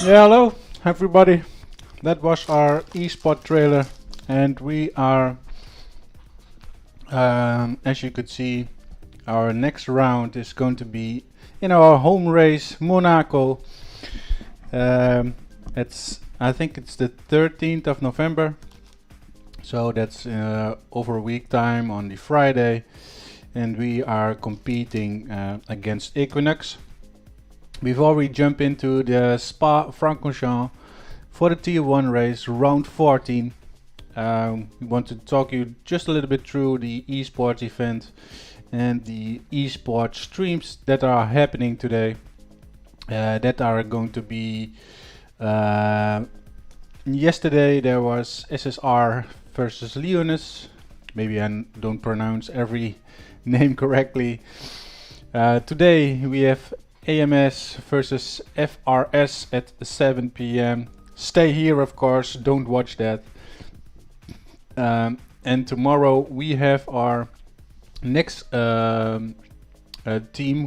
Yeah, hello everybody. That was our eSport trailer, and we are, as you could see, our next round is going to be in our home race, Monaco. I think it's the 13th of November, so that's over a week time on the Friday, and we are competing against Equinox. Before we jump into the Spa-Francorchamps for the Tier 1 race, round 14, we want to talk you just a little bit through the esports event and the esports streams that are happening today. That are going to be yesterday there was SSR versus Leonis. Maybe I don't pronounce every name correctly. Today we have AMS versus FRS at 7 p.m. Stay here, of course, don't watch that. And tomorrow we have our next team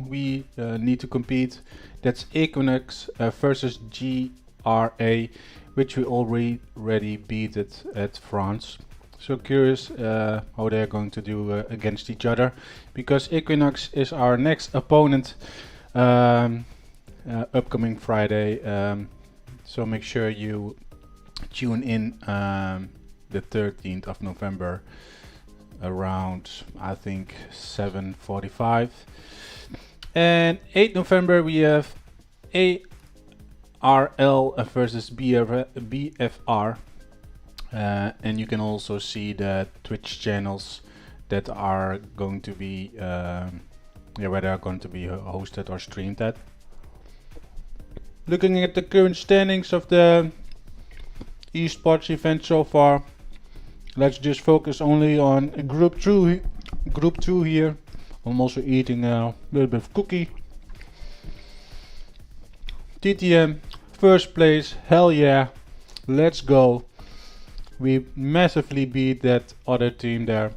we need to compete. That's Equinox versus GRA, which we already beat it at France. So curious how they're going to do against each other, because Equinox is our next opponent upcoming Friday. So make sure you tune in the 13th of November around, I think, 7:45. And 8th November we have ARL versus BFR. And you can also see the Twitch channels that are going to be where they are going to be hosted or streamed at. Looking at the current standings of the esports event so far, let's just focus only on group 2 here. I'm also eating a little bit of cookie. TTM, first place, hell yeah, let's go. We massively beat that other team there,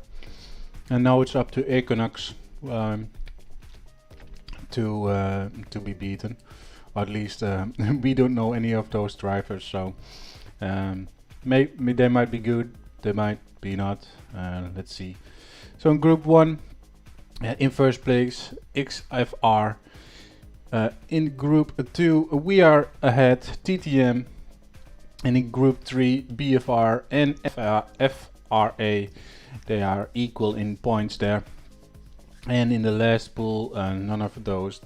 and now it's up to Equinox to be beaten. Or at least we don't know any of those drivers, so maybe they might be good, they might be not. Let's see. So in group 1, in first place XFR. In group 2 we are ahead, TTM. And in group 3, BFR and FRA, they are equal in points there. And in the last pool, none of those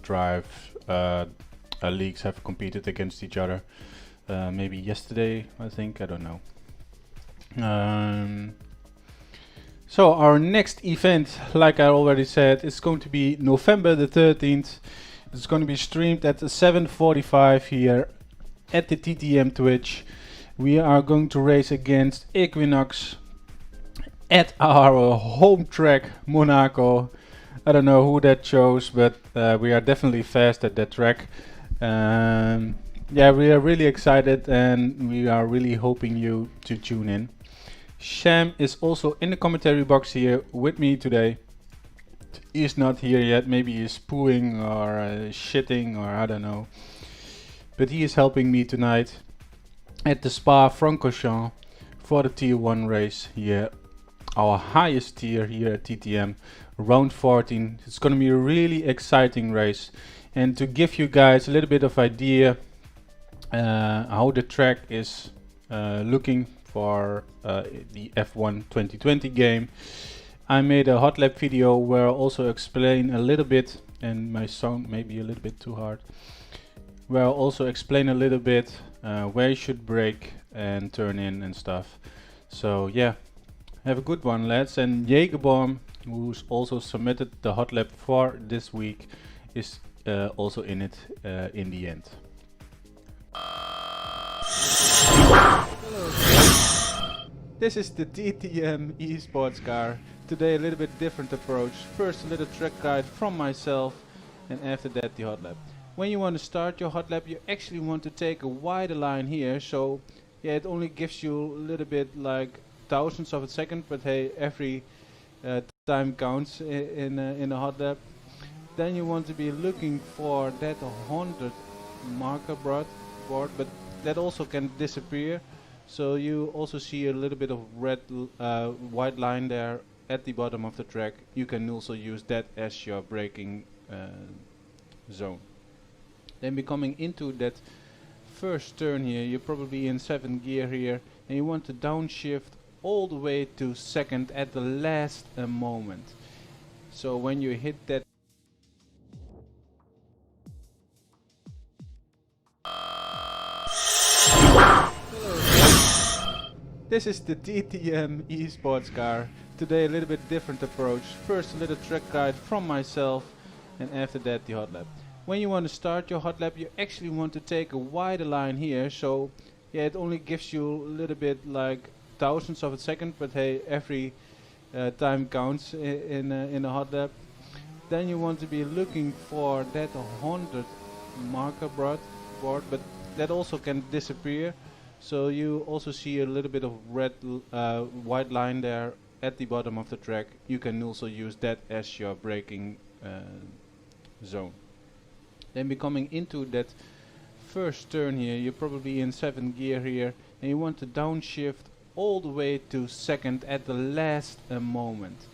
leagues have competed against each other. Maybe yesterday, I think, I don't know. So our next event, like I already said, is going to be November the 13th. It's going to be streamed at 7:45 here at the TTM Twitch. We are going to race against Equinox at our home track, Monaco. I don't know who that chose, but we are definitely fast at that track. Yeah, we are really excited, and we are really hoping you to tune in. Sham is also in the commentary box here with me today. He's not here yet, maybe he's pooing or shitting or I don't know. But he is helping me tonight at the Spa-Francorchamps for the Tier 1 race here. Our highest tier here at TTM, round 14. It's going to be a really exciting race. And to give you guys a little bit of idea how the track is looking for the F1 2020 game, I made a hot lap video where I also explain a little bit, and my sound may be a little bit too hard, where I also explain a little bit where you should brake and turn in and stuff. So yeah, have a good one, lads. And Jagerbaum, who's also submitted the hot lap for this week, is also in it in the end. Hello. This is the TTM esports car. Today a little bit different approach. First a little track guide from myself, and after that the hot lap. When you want to start your hot lap, you actually want to take a wider line here. So yeah, it only gives you a little bit like thousandths of a second, but hey, every time counts in a hot lap. Then you want to be looking for that 100 marker board, but that also can disappear. So you also see a little bit of red white line there at the bottom of the track. You can also use that as your braking zone. Then we're coming into that first turn here. You're probably in 7th gear here, and you want to downshift all the way to 2nd at the last moment. So when you hit that This is the TTM esports car. Today a little bit different approach. First a little track guide from myself, and after that the hot lap. When you want to start your hot lap, you actually want to take a wider line here. So yeah, it only gives you a little bit like thousandths of a second, but hey, every time counts in a hot lap. Then you want to be looking for that 100 marker board, but that also can disappear. So you also see a little bit of red white line there at the bottom of the track. You can also use that as your braking zone. Then we're coming into that first turn here. You're probably in 7th gear here, and you want to downshift all the way to 2nd at the last moment.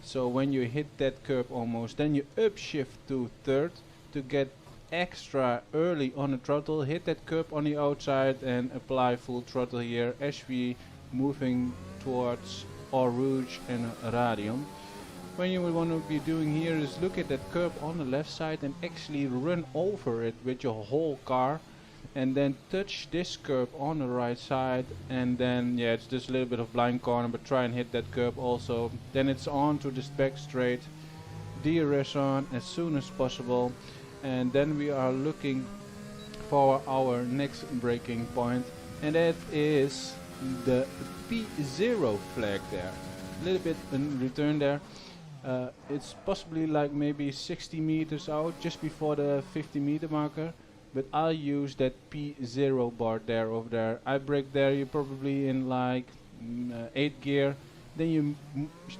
So when you hit that curb almost, then you upshift to 3rd to get extra early on the throttle, hit that curb on the outside and apply full throttle here as we moving towards Eau Rouge and Radium. When you want to be doing here is look at that curb on the left side and actually run over it with your whole car, and then touch this curb on the right side, and then yeah, it's just a little bit of blind corner, but try and hit that curb also. Then it's on to this back straight, DRS on as soon as possible, and then we are looking for our next braking point, and that is the P0 flag there. A little bit in return there. It's possibly like maybe 60 meters out, just before the 50 meter marker, but I'll use that P0 bar there over there. I brake there, you're probably in like 8th gear, then you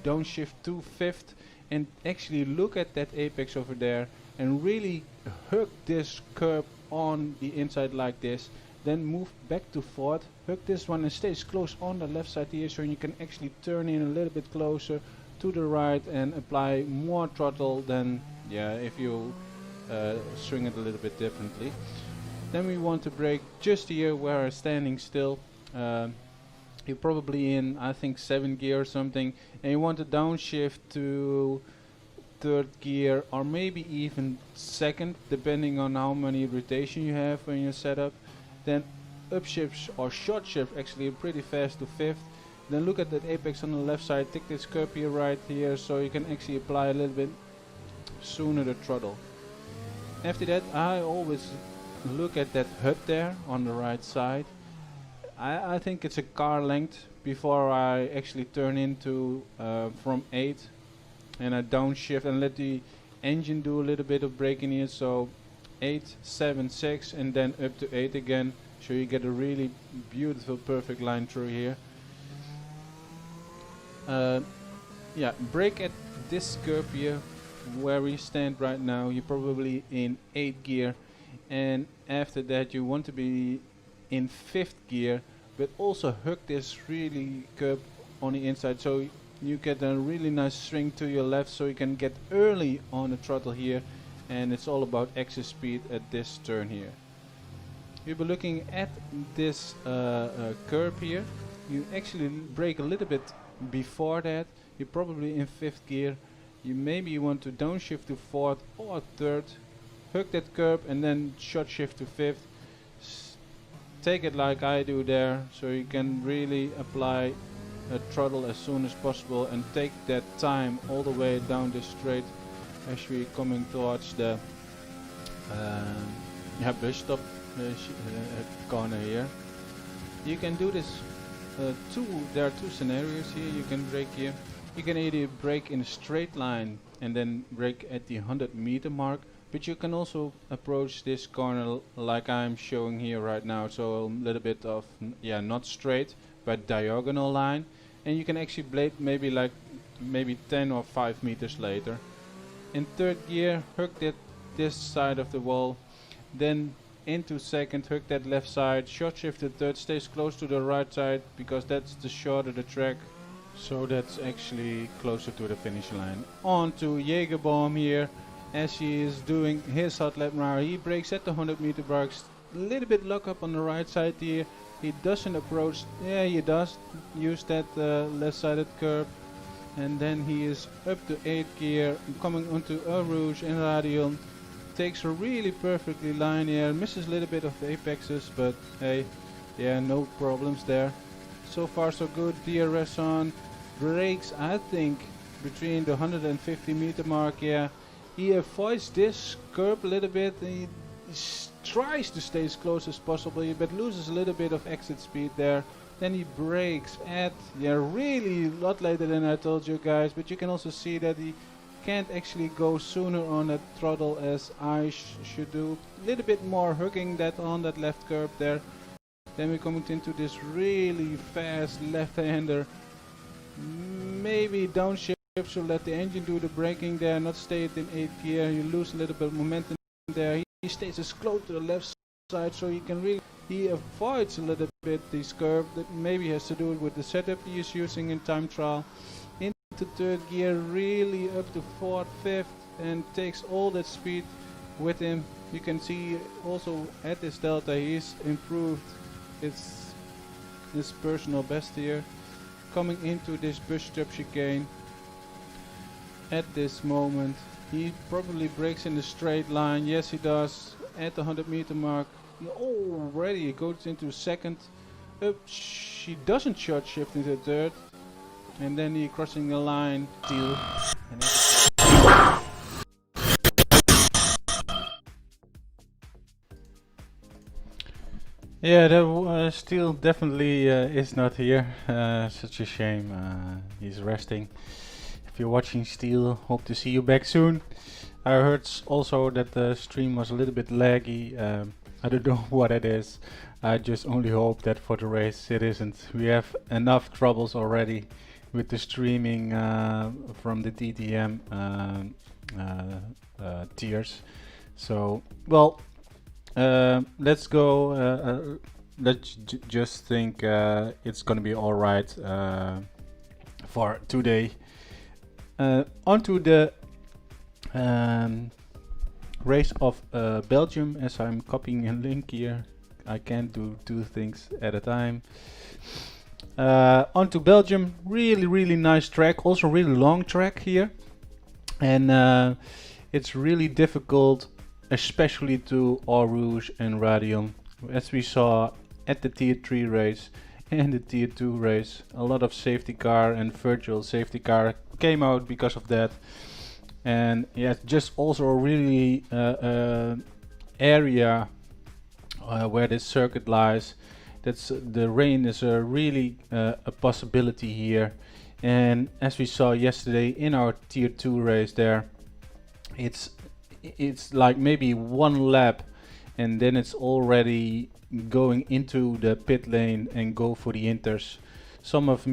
downshift to 5th and actually look at that apex over there and really hook this curb on the inside like this, then move back to 4th, hook this one and stays close on the left side here, so you can actually turn in a little bit closer to the right and apply more throttle than if you swing it a little bit differently. Then we want to brake just here where I'm standing still. You're probably in, I think, 7th gear or something, and you want to downshift to 3rd gear or maybe even 2nd, depending on how many rotation you have when you set up. Then upshifts or short shift actually pretty fast to 5th. Then look at that apex on the left side, take this curb here right here, so you can actually apply a little bit sooner the throttle. After that, I always look at that hub there on the right side. I think it's a car length before I actually turn into from 8, and I downshift and let the engine do a little bit of braking here, so 8, 7, 6 and then up to 8 again, so you get a really beautiful perfect line through here. Brake at this curve here where we stand right now. You're probably in 8th gear, and after that you want to be in 5th gear, but also hook this really curb on the inside, so you get a really nice swing to your left, so you can get early on the throttle here, and it's all about exit speed at this turn here. You'll be looking at this curb here. You actually brake a little bit before that. You're probably in 5th gear. You want to downshift to 4th or 3rd, hook that curb and then short shift to 5th. Take it like I do there, so you can really apply a throttle as soon as possible and take that time all the way down this straight as we're coming towards the bus stop corner here. You can do this there are two scenarios here. You can brake here. You can either brake in a straight line and then brake at the 100 meter mark, but you can also approach this corner like I'm showing here right now, so a little bit of not straight but diagonal line, and you can actually blade maybe 10 or 5 meters later. In 3rd gear, hook this side of the wall, then into second, hook that left side, short shifted third, stays close to the right side because that's the shorter the track. So that's actually closer to the finish line. On to Jägerbaum here as he is doing his hot lap now. He brakes at the 100 meter marks. A little bit lock up on the right side here. He doesn't approach. Yeah, he does use that left sided curb. And then he is up to 8th gear, coming onto a Rouge and Radion. Takes a really perfectly line here, misses a little bit of the apexes, but hey, yeah, no problems there. So far so good. DRS on, brakes I think between the 150 meter mark. Yeah, he avoids this curb a little bit. He tries to stay as close as possible, but loses a little bit of exit speed there. Then he brakes at, yeah, really a lot later than I told you guys, but you can also see that he can't actually go sooner on that throttle as I should do. A little bit more hooking that on that left curb there. Then we're coming into this really fast left-hander. Maybe downshift, so let the engine do the braking there, not stay it in 8th gear. You lose a little bit of momentum there. He stays as close to the left side, so you can really, he avoids a little bit this curve. That maybe has to do with the setup he is using in time trial. Into 3rd gear, really up to 4th, 5th, and takes all that speed with him. You can see also at this delta he's improved. It's his personal best here. Coming into this bush stop chicane at this moment, he probably brakes in a straight line. Yes, he does at the 100 meter mark. He already goes into 2nd. She doesn't short shift into 3rd, and then he crossing the line. Deal. Yeah, that Steel definitely is not here. Such a shame. He's resting. If you're watching Steel, hope to see you back soon. I heard also that the stream was a little bit laggy. I don't know what it is. I just only hope that for the race it isn't. We have enough troubles already with the streaming from the TTM tiers. So, well, let's go. Let's just think it's gonna be all right for today. Onto the race of Belgium, as I'm copying a link here. I can't do 2 things at a time. Onto Belgium, really nice track, also really long track here, and it's really difficult, especially to Eau Rouge and Radion, as we saw at the tier 3 race and the tier 2 race. A lot of safety car and virtual safety car came out because of that. And yeah, just also a really area where this circuit lies. That's the rain is really a possibility here. And as we saw yesterday in our tier 2 race there, it's like maybe 1 lap and then it's already going into the pit lane and go for the inters. Some of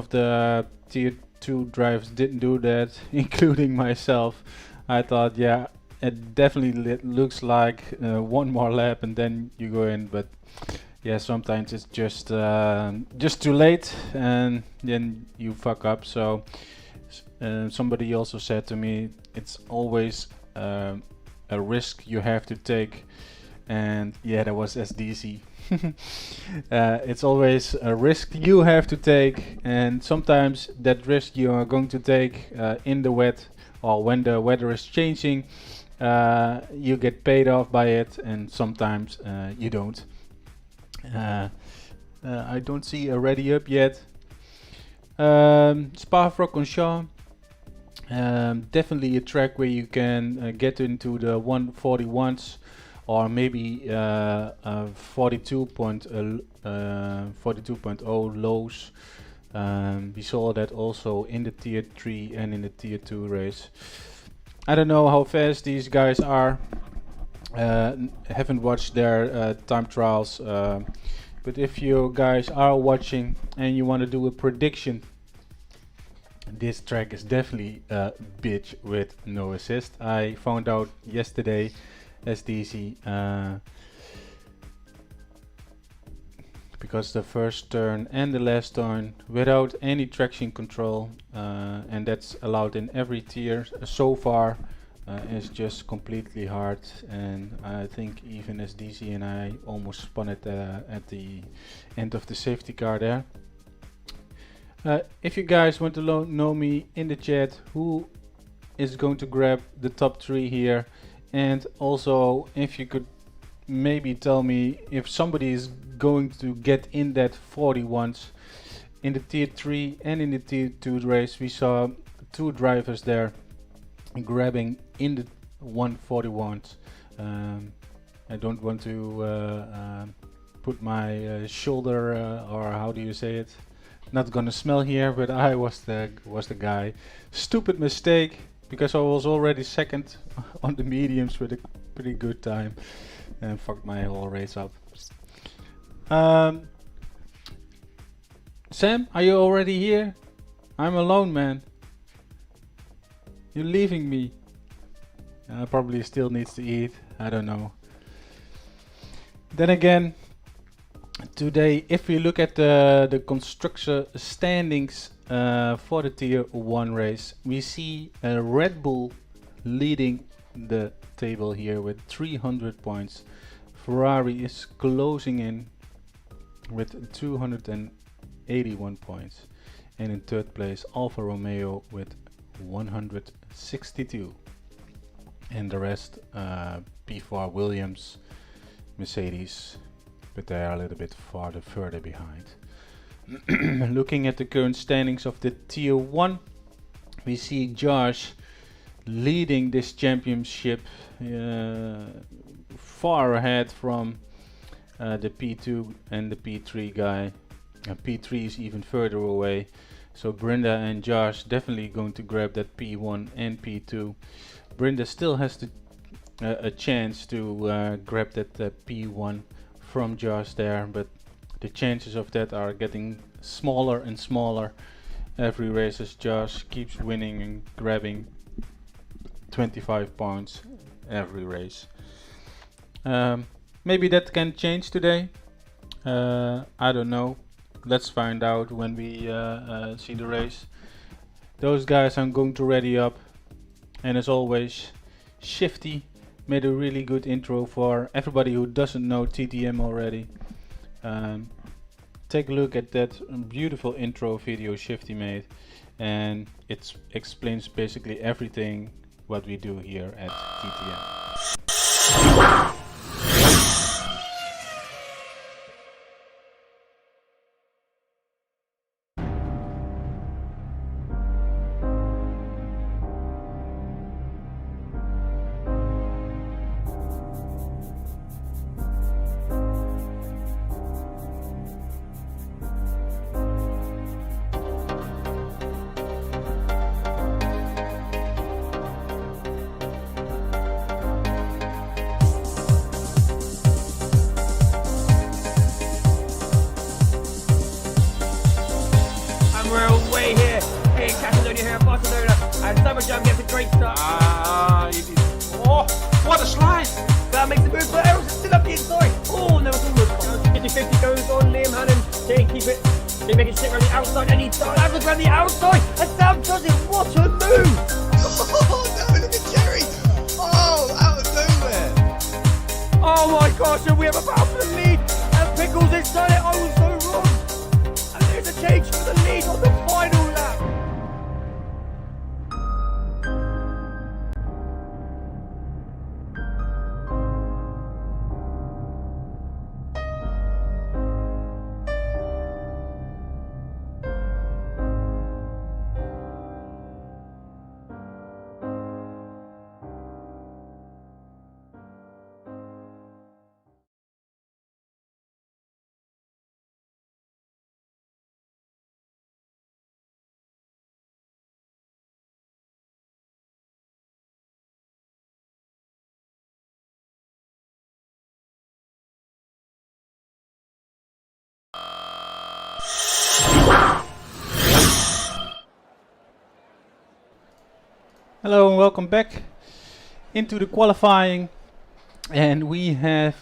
the tier 2 drivers didn't do that, including myself. I thought, yeah, it definitely looks like 1 more lap and then you go in, but yeah, sometimes it's just too late and then you fuck up. So somebody also said to me, it's always a risk you have to take, and yeah, that was SDC. It's always a risk you have to take, and sometimes that risk you are going to take in the wet or when the weather is changing, you get paid off by it, and sometimes you don't. I don't see a ready up yet. Spa-Francorchamps, definitely a track where you can get into the 141s or maybe 42.0 lows. We saw that also in the tier 3 and in the tier 2 race. I don't know how fast these guys are. Haven't watched their time trials, but if you guys are watching and you want to do a prediction, this track is definitely a bitch with no assist. I found out yesterday, SDC. because the first turn and the last turn without any traction control, and that's allowed in every tier so far, is just completely hard. And I think even as DC and I almost spun it at the end of the safety car there. If you guys want to know me in the chat, who is going to grab the top 3 here, and also if you could maybe tell me if somebody is going to get in that 41s. In the tier 3 and in the tier 2 race we saw 2 drivers there grabbing in the 141s. I don't want to put my shoulder, or how do you say it, not gonna smell here, but I was the guy. Stupid mistake, because I was already second on the mediums with a pretty good time and fucked my whole race up. Sam, are you already here? I'm alone, man. You're leaving me. Probably still needs to eat, I don't know. Then again, today, if we look at the constructor standings for the tier 1 race, we see Red Bull leading the table here with 300 points. Ferrari is closing in with 281 points, and in third place Alfa Romeo with 162, and the rest P4 Williams, Mercedes, but they are a little bit further behind. Looking at the current standings of the tier 1, we see Josh leading this championship, far ahead from the P2 and the P3 guy. P3 is even further away, so Brenda and Josh definitely going to grab that P1 and P2. Brenda still has a chance to grab that P1 from Josh there, but the chances of that are getting smaller and smaller every race as Josh keeps winning and grabbing 25 points every race. Maybe that can change today. I don't know. Let's find out when we see the race. Those guys I'm going to ready up, and as always, Shifty made a really good intro for everybody who doesn't know TTM already. Take a look at that beautiful intro video Shifty made, and it explains basically everything what we do here at TTM. Belgium gets a great start. Oh, what a slide! That makes the move, but Errol's still up the inside. Oh, no, it's almost 50-50 goes on Liam Hannon. Jay keep it. They make it stick around the outside, and he does have around the outside. And Sam does it. What a move! Oh no, look at Jerry! Oh, out of nowhere! Oh my gosh, and we have a battle for the lead. And Pickles has done it. I was so wrong. And there's a change for the lead on the final lap. Hello and welcome back into the qualifying, and we have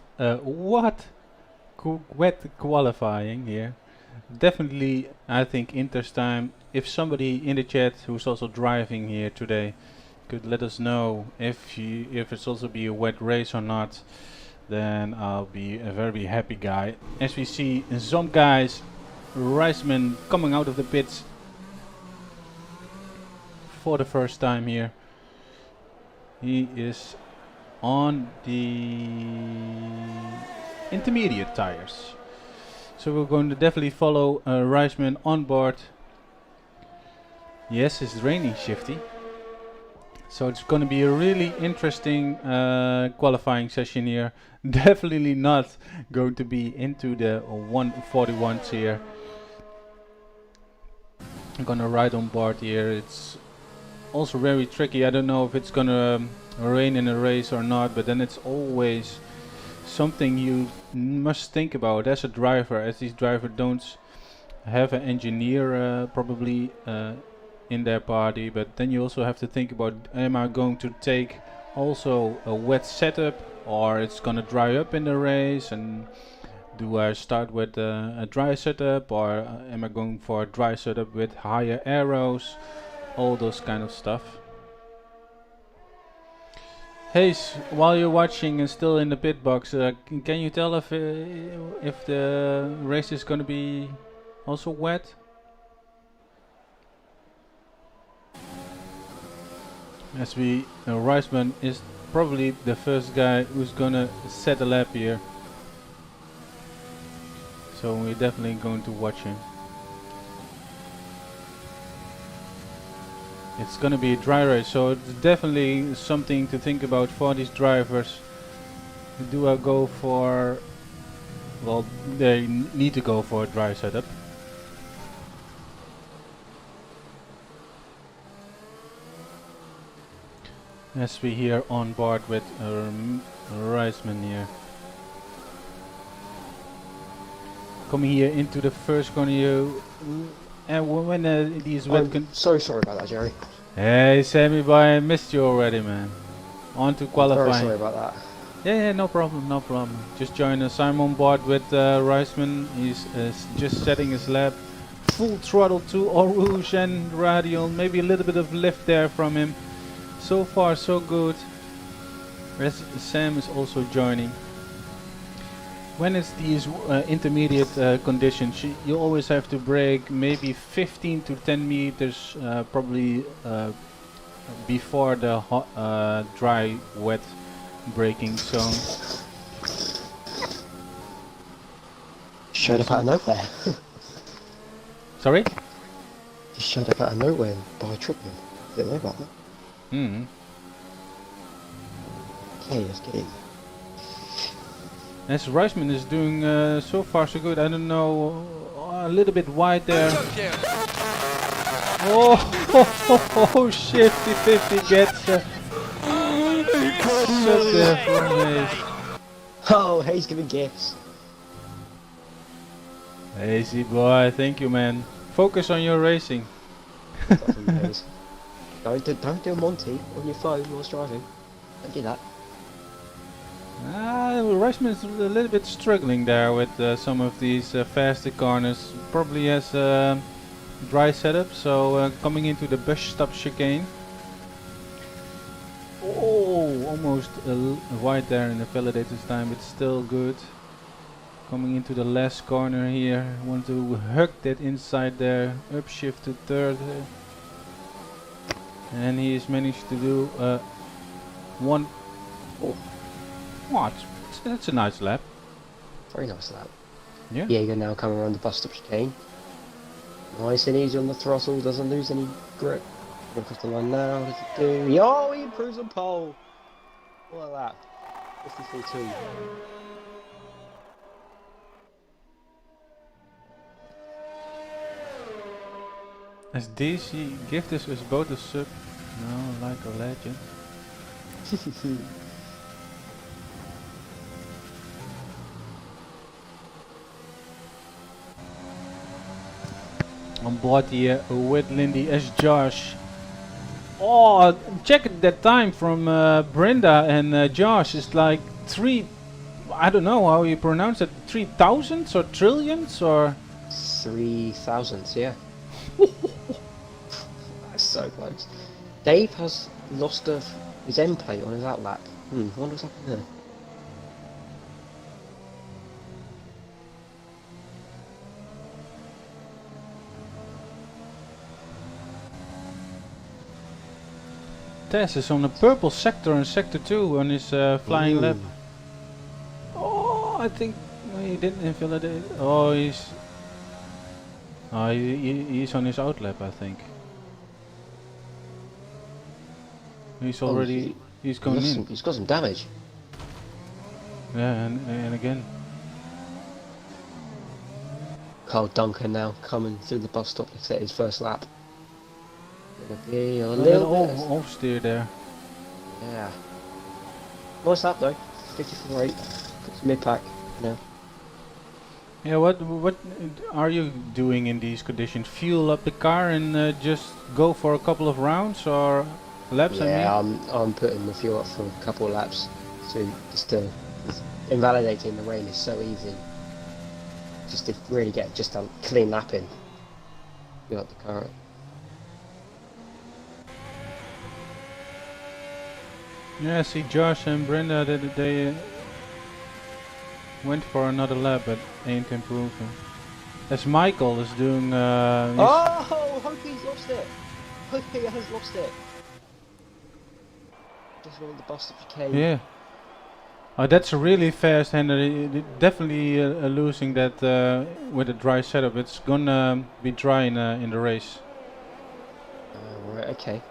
what wet qualifying here. Definitely, I think Inter's time. If somebody in the chat who's also driving here today could let us know if it's also be a wet race or not, then I'll be a very happy guy. As we see some guys, Reisman coming out of the pits for the first time here. He is on the intermediate tires. So we're going to definitely follow Reisman on board. Yes, it's raining, Shifty. So it's going to be a really interesting qualifying session here. Definitely not going to be into the 141s here. I'm going to ride on board here. It's also very tricky. I don't know if it's going to rain in a race or not, but then it's always something you must think about as a driver, as these drivers don't have an engineer probably in their party, but then you also have to think about, am I going to take also a wet setup, or it's gonna dry up in the race, and do I start with a dry setup, or am I going for a dry setup with higher arrows, all those kind of stuff. Hey, while you're watching and still in the pit box, can you tell if the race is gonna be also wet? As Reisman is probably the first guy who's gonna set a lap here. So we're definitely going to watch him. It's gonna be a dry race, so it's definitely something to think about for these drivers. Do I go for... well, they need to go for a dry setup. As we here on board with Reisman here. Coming here into the first corner, and when these wet so sorry about that, Jerry. Hey Sammy boy, I missed you already, man. On to qualifying. Very sorry about that. Yeah, no problem, no problem. Just join us. I'm on board with Reisman. He's just setting his lap. Full throttle to Eau Rouge and Radial. Maybe a little bit of lift there from him. So far, so good. Sam is also joining. When it's these intermediate conditions, you always have to brake maybe 15 to 10 meters, probably before the dry, wet braking zone. Showed up out of nowhere. Sorry? Just showed up out of nowhere by tripping. Didn't know about that. Hmm. Okay, let's get in. As Reisman is doing so far so good. I don't know, a little bit wide there. Oh, Shifty 50 gets shut there from Hayes. Oh, Hayes giving gifts. Easy boy, thank you man. Focus on your racing. Don't do Monty on your phone whilst driving. Don't do that. Reisman is a little bit struggling there with some of these faster corners. Probably has a dry setup, so coming into the bus stop chicane. Oh, almost wide there in the validator's time, but still good. Coming into the last corner here, want to hug that inside there, upshift to third. And he has managed to do one. Oh, what? That's a nice lap. Very nice lap. Yeah. Jaeger now coming around the bus stop chicane. Nice and easy on the throttle, doesn't lose any grip. Look off the line now, what does it do? Oh, he improves on pole. What a lap. 54.2. As DC gift us both a sub. No, like a legend. On board here with Lindy as Josh. Oh, check that time from Brenda and Josh. It's like I don't know how you pronounce it. 3,000s or trillions or. 3,000, yeah. That's so close. Dave has lost his end plate on his outlap. I wonder what's happened there. Tess is on the purple sector in sector 2 on his flying lap. Oh, I think he didn't invalidate. Oh, he's on his outlap, I think. He's already he's going in. He's got some damage. Yeah, and again. Carl Duncan now coming through the bus stop to set his first lap. Gonna be a little bit. Oversteer there. Yeah. Nice lap though. 54.8. Puts mid pack now. Yeah, what are you doing in these conditions? Fuel up the car and just go for a couple of rounds or laps? Yeah, I mean? I'm putting the fuel up for a couple of laps to just to invalidating the rain is so easy. Just to really get just a clean lap in. Fill up the car up. Yeah, I see Josh and Brenda they went for another lap but ain't improving. As Michael is doing Oh, hope he's lost it. Hope he has lost it. Just rolled the bus up came. yeah. Oh, that's a really fast hander. Definitely losing that with a dry setup. It's gonna be dry in the race. Right, okay.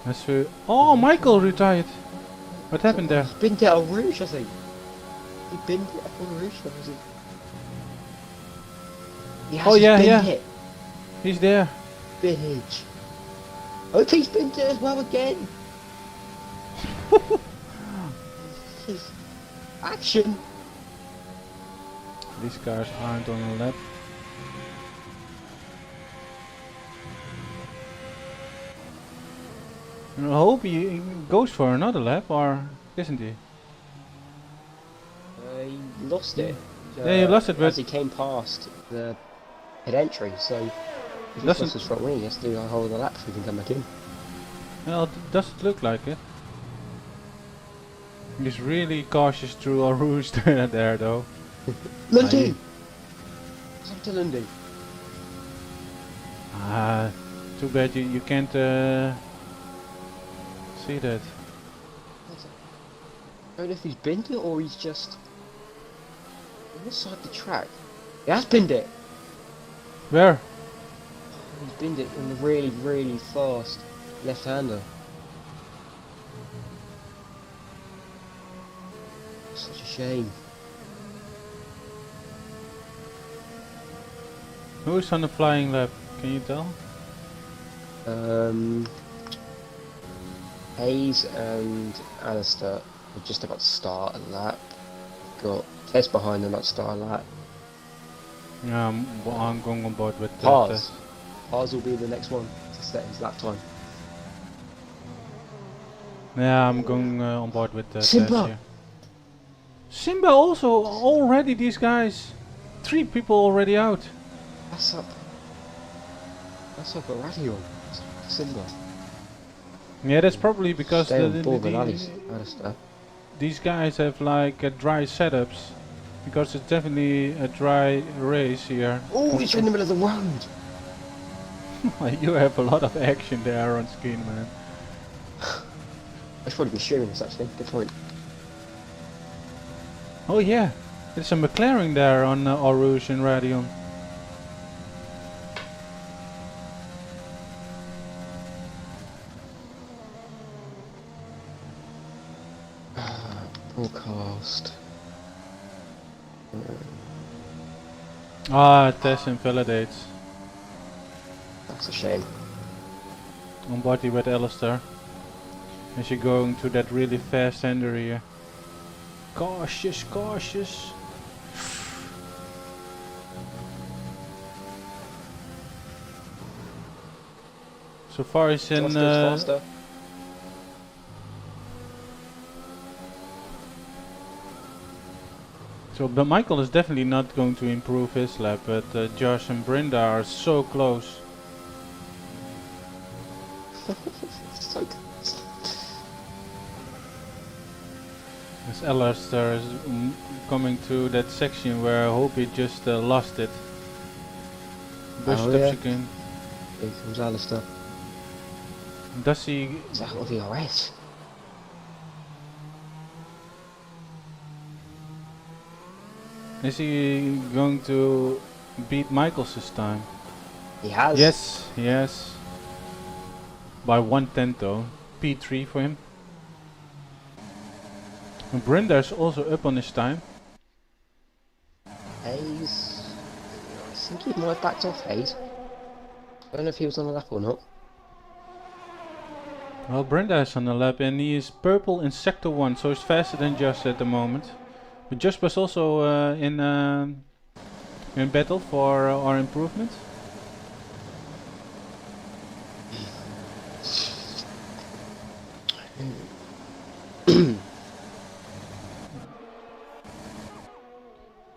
That's oh, Michael retired. What happened there? He's been to El Rouge, I think. He's been to El Rouge, has he? He has Oh, yeah, been yeah. Hit. He's there. Bitch. Hope he's been to as well again. Action. These cars aren't on the lap. I hope he goes for another lap, or isn't he? He lost it. Yeah, he lost it, but as he came past the pit entry, so if he doesn't lost his front wing, he has to do a whole other lap before he can come back in. well, it doesn't look like it. He's really cautious through our rouge there, though. Lundy! What's up to Lundy? Ah, too bad you can't see that. I don't know if he's binned it or he's just inside the track. He has binned it! Where? He's binned it in the really, really fast left-hander. Such a shame. Who's on the flying lap? Can you tell? Hayes and Alistair are just about to start a lap. Got Tess behind them about to start a lap. Well, I'm going on board with Pars. Pars will be the next one to set his lap time. Yeah, I'm going on board with Simba! Tess here. Simba also already, these guys. 3 people already out. That's up. That's up at Radio. Simba. Yeah, that's probably because Stay on board with Alistair. these guys have like dry setups. Because it's definitely a dry race here. Oh, he's in the middle of the road! You have a lot of action there on screen, man. I should probably be streaming this actually, good point. Oh yeah, there's a McLaren there on Eau Rouge and Radion. Broadcast. Ah, Tess invalidates. That's a shame. On body with Alistair. As you're going to that really fast ender here. Cautious, cautious. So far he's in Faster. So, but Michael is definitely not going to improve his lap, but Josh and Brenda are so close. So close. As Alistair is coming to that section where I hope he just lost it. Bush Oh, stops yeah. again. Here comes Alistair. Does he? Is that what VRS? Is he going to beat Michaels this time? He has. Yes, yes. By 1/10 though. P3 for him. And Brinder's also up on his time. Hayes. I think he might have backed off Hayes. I don't know if he was on the lap or not. Well, Brenda is on the lap and he is purple in sector 1, so he's faster than Josh at the moment. But Josh was also in battle for our improvement.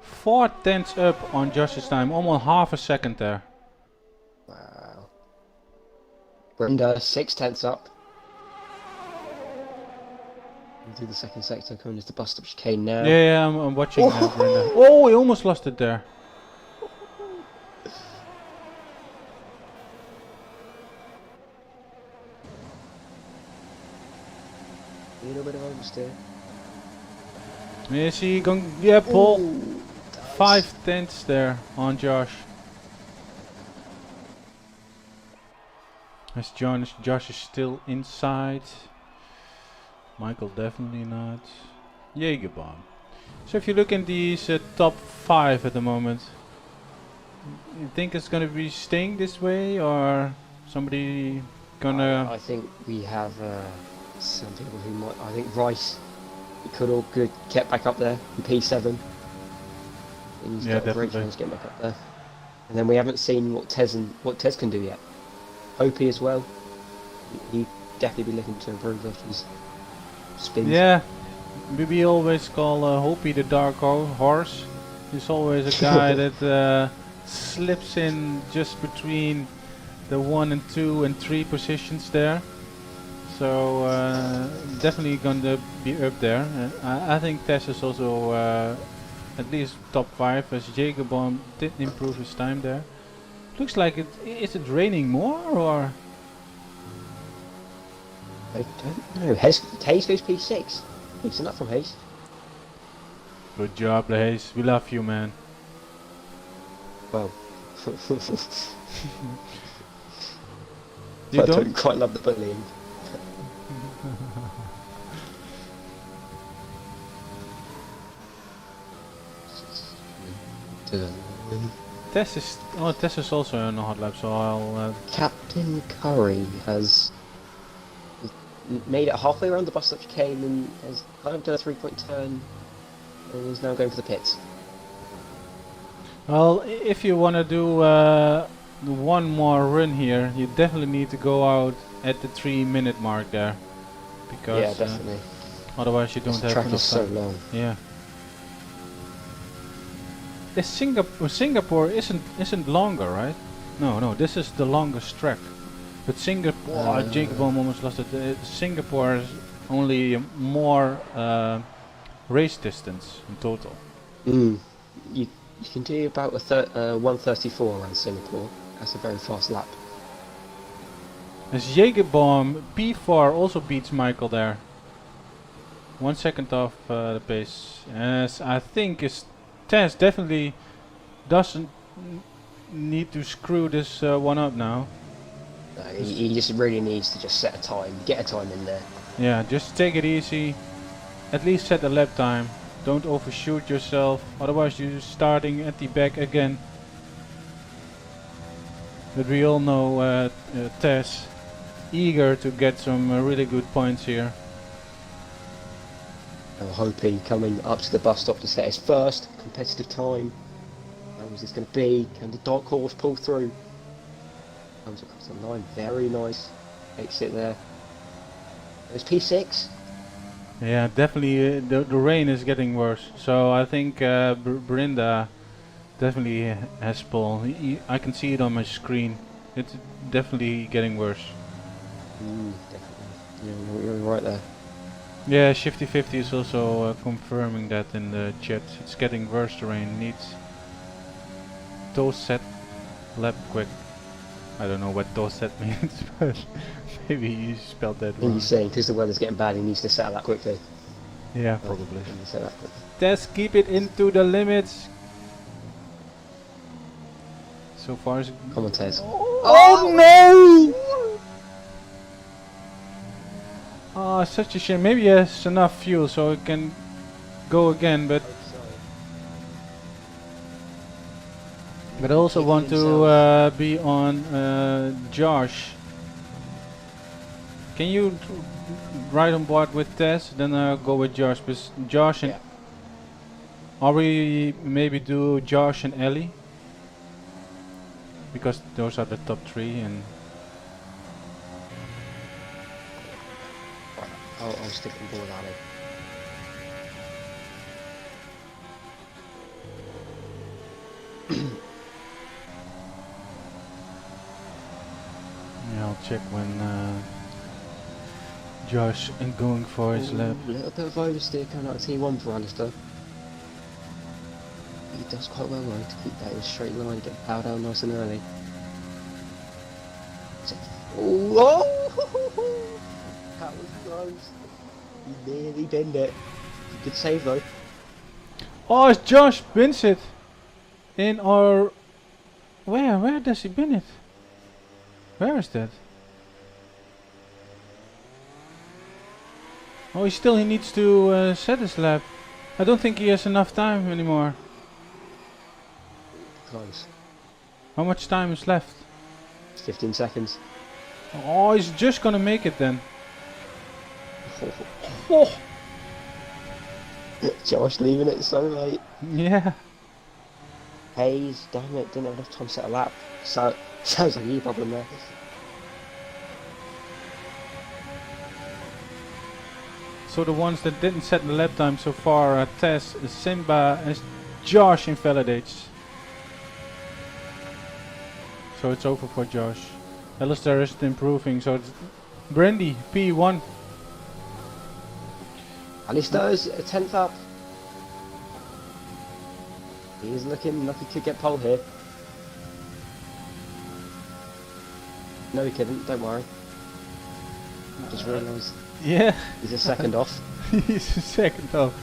Four tenths up on Josh's time, almost half a second there. Wow. Brenda, 6/10 up. Into the second sector, coming into the bus stop chicane now. Yeah, I'm watching Brenda. Oh, he almost lost it there. A little bit of oversteer. Is he going? Yeah, Paul. Ooh, 5 tenths there on Josh. As Josh is still inside. Michael definitely not. Jägerbomb. So if you look in these top 5 at the moment, you think it's gonna be staying this way or somebody gonna? I think we have some people who might. I think Rice, he could get back up there in P7. He's Yeah, got a great definitely. chance to get back up there. And then we haven't seen what Tez can do yet. Opie as well. He'd definitely be looking to improve his spins. Yeah, we always call Hopi the dark horse. He's always a guy that slips in just between the 1 and 2 and 3 positions there. So definitely gonna be up there. I think Tess is also at least top 5 as Jägerbomb did improve his time there. Looks like is it raining more or? I don't know. Hayes goes P6. Decent up from Hayes. Good job, Hayes. We love you, man. Well, You I don't? don't quite love the bullying. Tess is also on a hot lap, so I'll. Captain Curry has made it halfway around the bus stop chicane and has kind of done a 3-point turn and is now going for the pits. Well, if you want to do one more run here, you definitely need to go out at the 3-minute mark there, because Yeah, definitely. otherwise you don't The have track enough is so time. long. Yeah. Singapore isn't longer, right? No, this is the longest track. But Singapore, Jacob almost lost it. Singapore is only more race distance in total. You can do about a 1:34 around Singapore. That's a very fast lap. As Jägerbomb P4 also beats Michael there. 1 second off the pace. As I think Tess definitely doesn't need to screw this one up now. He just really needs to just set a time, get a time in there. Yeah, just take it easy. At least set a lap time. Don't overshoot yourself, otherwise you're starting at the back again. But we all know Tess eager to get some really good points here. Hoping coming up to the bus stop to set his first competitive time. How is this going to be? Can the dark horse pull through? Comes across the line, very nice exit there. There's P6. Yeah, definitely the rain is getting worse. So I think Brenda definitely has pole. I can see it on my screen. It's definitely getting worse. Definitely. Yeah, you're right there. Yeah, Shifty50 is also confirming that in the chat. It's getting worse, the rain. Needs toe set lap quick. I don't know what toe set means, but maybe you spelled that I think wrong. he's saying because the weather's getting bad, he needs to settle that quickly. Yeah, Oh, probably. he needs to settle that quickly. Just keep it into the limits. So far as... Come on, Tez. Oh no! Oh, such a shame. Maybe he has enough fuel so it can go again, but I also want to be on Josh. Can you ride on board with Tess? Then I'll go with Josh. Because Josh and... Yeah. Or we maybe do Josh and Ellie? Because those are the top 3 and... I'll stick on board Ali. Yeah, I'll check when Josh is going for his lap. A little bit of oversteer coming out of T1 for Alistair. He does quite well though to keep that in a straight line, get power down nice and early. Whoa! That was close. He nearly binned it. Good save though. Oh, it's Josh bins it in our... Where does he bin it? Where is that? Oh, he needs to set his lap. I don't think he has enough time anymore. Close. How much time is left? 15 seconds. Oh, he's just gonna make it then. Oh. Josh leaving it so late. Yeah. Hayes, damn it, didn't have enough time to set a lap. So, sounds like your problem there. So the ones that didn't set the lap time so far are Tess, Simba and Josh invalidates. So it's over for Josh. Alistair isn't improving, so it's Brandy, P1. Alistair's a 10th up. He's looking like he could get pole here. No, he couldn't, don't worry. Just realised Yeah. he's a second off. He's a second off.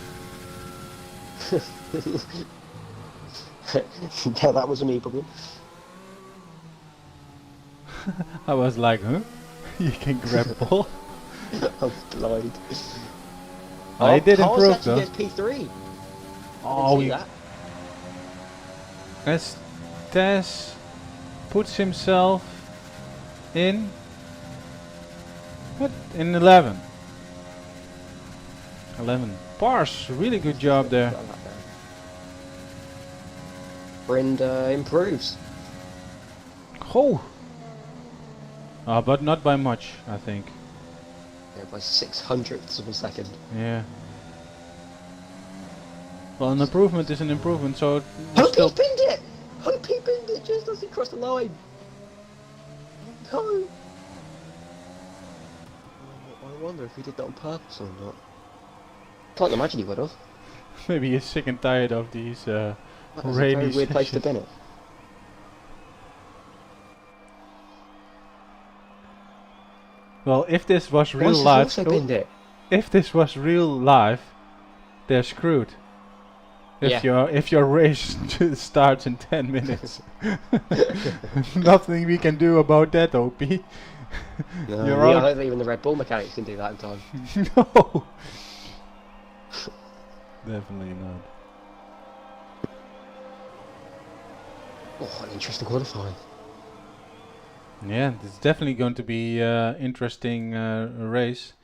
Yeah, that was a me problem. I was like, huh? You can grab ball. I'm blind. Oh, he did Carl's improve actually though. gets P3. Oh, See that? as Tess puts himself in what? In 11. 11. Pars, really good job there. Brenda improves. Oh. But not by much, I think. Yeah, by 600ths of a second. Yeah. Well, an improvement is an improvement, so Hope still... he pinned it! Hope he pinned it just as he crossed the line. No. I wonder if he did that on purpose or not. Can't imagine he would have. Maybe he's sick and tired of these That was a rainy very weird place to sessions. bin it. Well, if this was real Royce has life, also binned it. if this was real life, they're screwed. If your race starts in 10 minutes, nothing we can do about that, OP. No, You're I out. don't think even the Red Bull mechanics can do that in time. No, definitely not. Oh, an interesting qualifying. Yeah, it's definitely going to be interesting race.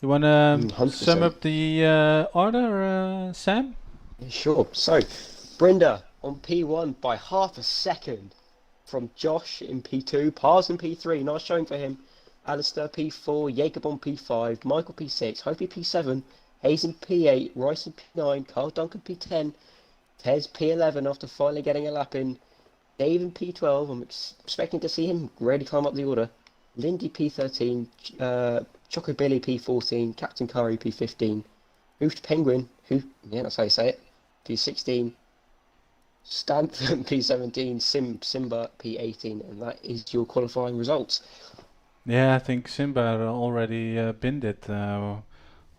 You wanna 100%. sum up the order, Sam? Yeah, sure. So, Brenda on P1 by half a second from Josh in P2, Pars in P3, nice showing for him. Alistair P4, Jacob on P5, Michael P6, Hopey P7, Hayes in P8, Rice in P9, Carl Duncan P10, Tez P11 after finally getting a lap in, Dave in P12, I'm expecting to see him really climb up the order, Lindy P13, Choco Billy P14, Captain Curry P15, Hoofed Penguin, yeah, that's how you say it, P16, Stanton P17, Simba P18, and that is your qualifying results. Yeah, I think Simba already binned it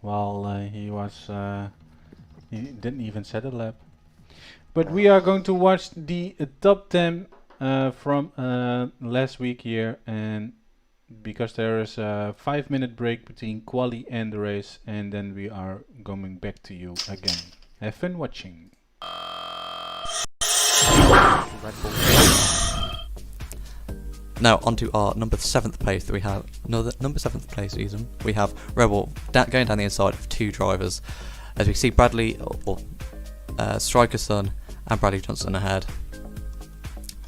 while he didn't even set a lap. But we are going to watch the top 10 from last week here, and because there is a 5-minute break between quali and the race, and then we are coming back to you again. Have fun watching. Red Bull. Now onto our number 7th place. We have another number 7th place season. We have Red Bull going down the inside of 2 drivers, as we see Bradley or Striker Son and Bradley Johnson ahead,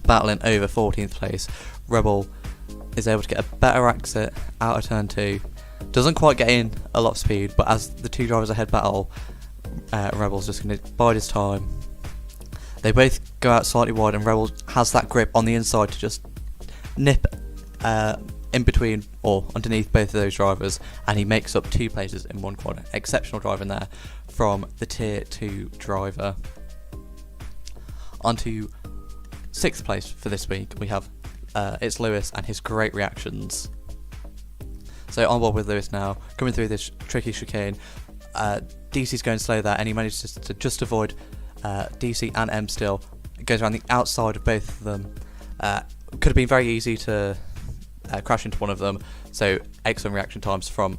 battling over 14th place. Red Bull is able to get a better exit out of turn 2. Doesn't quite get in a lot of speed, but as the 2 drivers ahead battle, Red Bull's just going to bide his time. They both go out slightly wide, and Red Bull has that grip on the inside to just nip in between or underneath both of those drivers, and he makes up 2 places in one quad. Exceptional driving there from the tier 2 driver. Onto 6th place for this week, we have it's Lewis and his great reactions. So on board with Lewis now, coming through this tricky chicane. DC's going slow there, and he manages to just avoid DC and M still. It goes around the outside of both of them. Could have been very easy to crash into one of them, so excellent reaction times from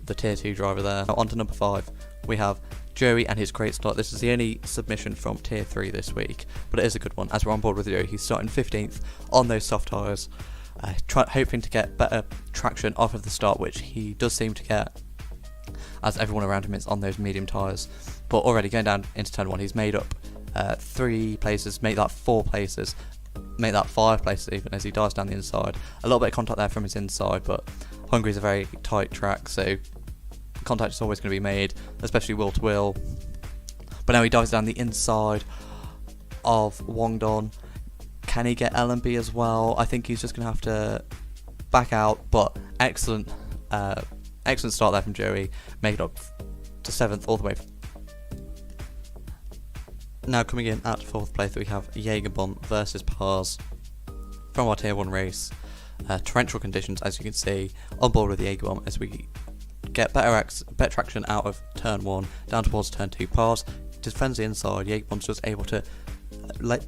the tier 2 driver there. Now on to number 5, we have Joey and his great start. This is the only submission from tier 3 this week, but it is a good one. As we're on board with Joey, he's starting 15th on those soft tyres, hoping to get better traction off of the start, which he does seem to get, as everyone around him is on those medium tyres. But already going down into turn 1, he's made up 3 places, make that 4 places, make that 5 places even, as he dives down the inside. A little bit of contact there from his inside, but Hungary's a very tight track, so contact is always going to be made, especially wheel to wheel. But now he dives down the inside of Wongdon. Can he get LMB as well? I think he's just going to have to back out, but excellent start there from Joey, make it up to 7th all the way. Now coming in at 4th place, we have Jägerbomb versus Pars from our tier 1 race. Torrential conditions, as you can see, on board with the Jägerbomb as we get better traction out of turn 1 down towards turn 2. Pars defends the inside. Jägerbomb's just able to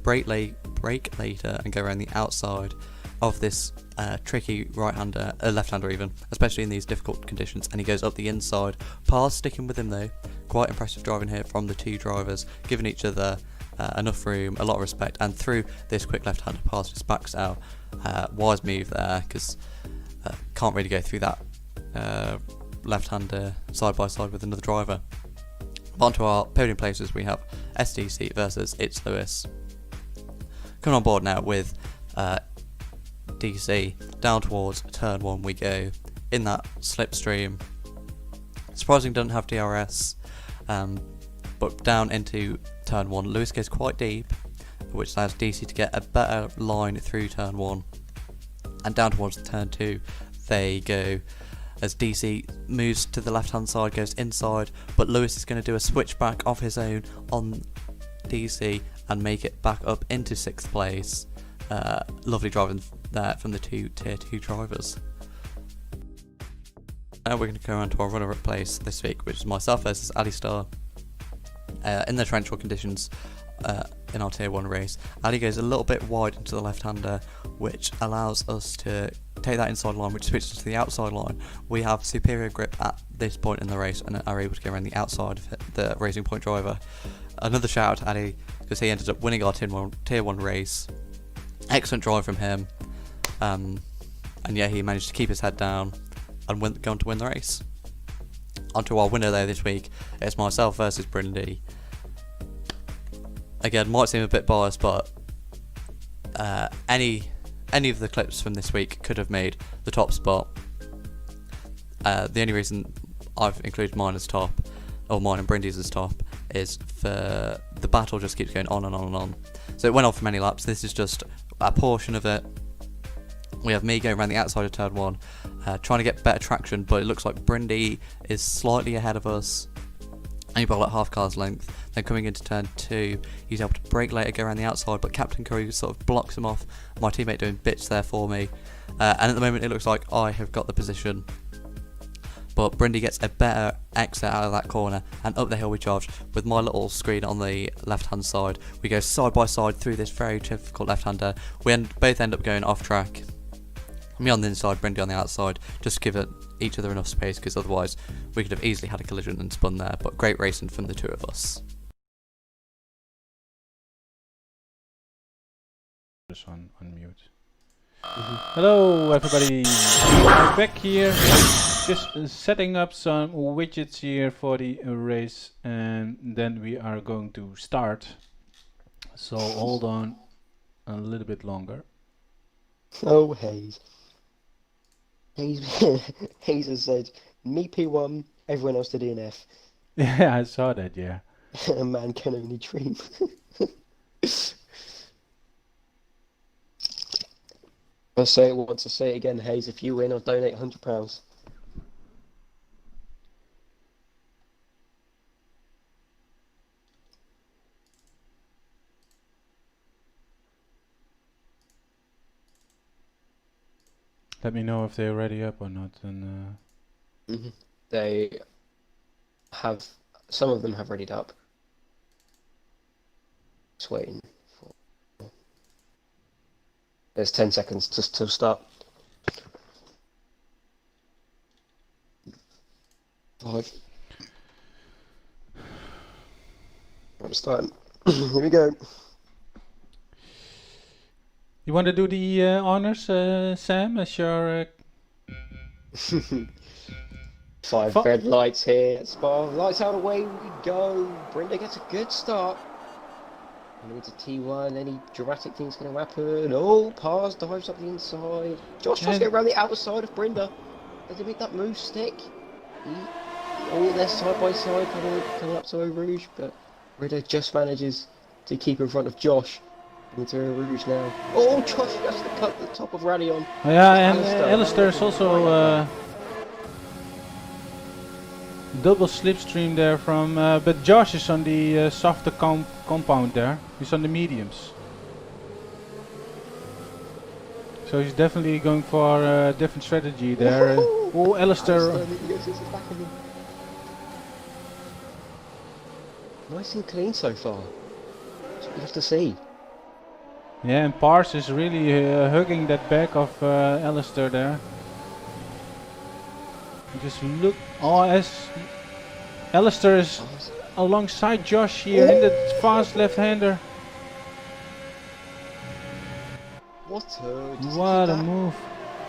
brake later and go around the outside of this tricky right-hander, left-hander even, especially in these difficult conditions, and he goes up the inside. Pars sticking with him though. Quite impressive driving here from the 2 drivers, giving each other enough room, a lot of respect, and through this quick left-hander, Pars just backs out. Wise move there, because can't really go through that left-hander side by side with another driver. Onto our podium places, we have SDC versus It's Lewis. Coming on board now with DC, down towards turn 1 we go, in that slipstream. Surprisingly doesn't have DRS, but down into turn 1, Lewis goes quite deep, which allows DC to get a better line through turn 1. And down towards turn 2 they go, as DC moves to the left hand side, goes inside, but Lewis is going to do a switchback of his own on DC and make it back up into 6th place. Lovely driving there from the 2 tier 2 drivers. Now we're going to go on to our runner-up place this week, which is myself versus Alistar. In the torrential conditions in our tier 1 race, Ali goes a little bit wide into the left-hander, which allows us to take that inside line, which switches to the outside line. We have superior grip at this point in the race and are able to go around the outside of the Racing Point driver. Another shout out to Ali, because he ended up winning our tier 1 race. Excellent drive from him, and yeah, he managed to keep his head down and go on to win the race. Onto our winner there this week, it's myself versus Brindy. Again, might seem a bit biased, but any of the clips from this week could have made the top spot. The only reason I've included mine as top or mine and Brindy's top, is for the battle just keeps going on and on and on. So it went on for many laps. This is just a portion of it. We have me going around the outside of turn 1, trying to get better traction, but it looks like Brindy is slightly ahead of us, only by like half car's length. Then coming into turn 2, he's able to brake later, go around the outside, but Captain Curry sort of blocks him off. My teammate doing bits there for me, and at the moment it looks like I have got the position. But Brindy gets a better exit out of that corner, and up the hill we charge with my little screen on the left hand side. We go side by side through this very difficult left hander. We both end up going off track. Me on the inside, Brindy on the outside, just to give it each other enough space, because otherwise we could have easily had a collision and spun there. But great racing from the two of us. Just on mute. Hello everybody, I'm back here, just setting up some widgets here for the race, and then we are going to start. So hold on a little bit longer. Oh, Hayes. Hayes has said, me P1, everyone else to DNF. Yeah, I saw that, yeah. A man can only dream. I'll say it once, I'll say it again, Hayes. If you win, I'll donate £100. Let me know if they're ready up or not. And They have, some of them have readied up. Just waiting for. There's 10 seconds to start. 5. I'm starting. Here we go. you want to do the honors, Sam, as your 5 red lights here at Spa. Lights out, away we go. Brenda gets a good start. And into T1, any dramatic things going to happen? Oh, Pars dives up the inside. Josh tries to get around the outside of Brenda. Does he make that move stick? All they're side by side coming up to Eau Rouge, but Brenda just manages to keep in front of Josh. Into Eau Rouge now. Oh, Josh has to cut the top of Radion. yeah, and Alistair is also double slipstream there from, but Josh is on the softer compound there. He's on the mediums. So he's definitely going for a different strategy there. Oh, Alistair. Nice and clean so far. That's what you have to see. Yeah, and Pars is really hugging that back of Alistair there. Just look, as Alistair is alongside Josh here in the fast left-hander. What a move.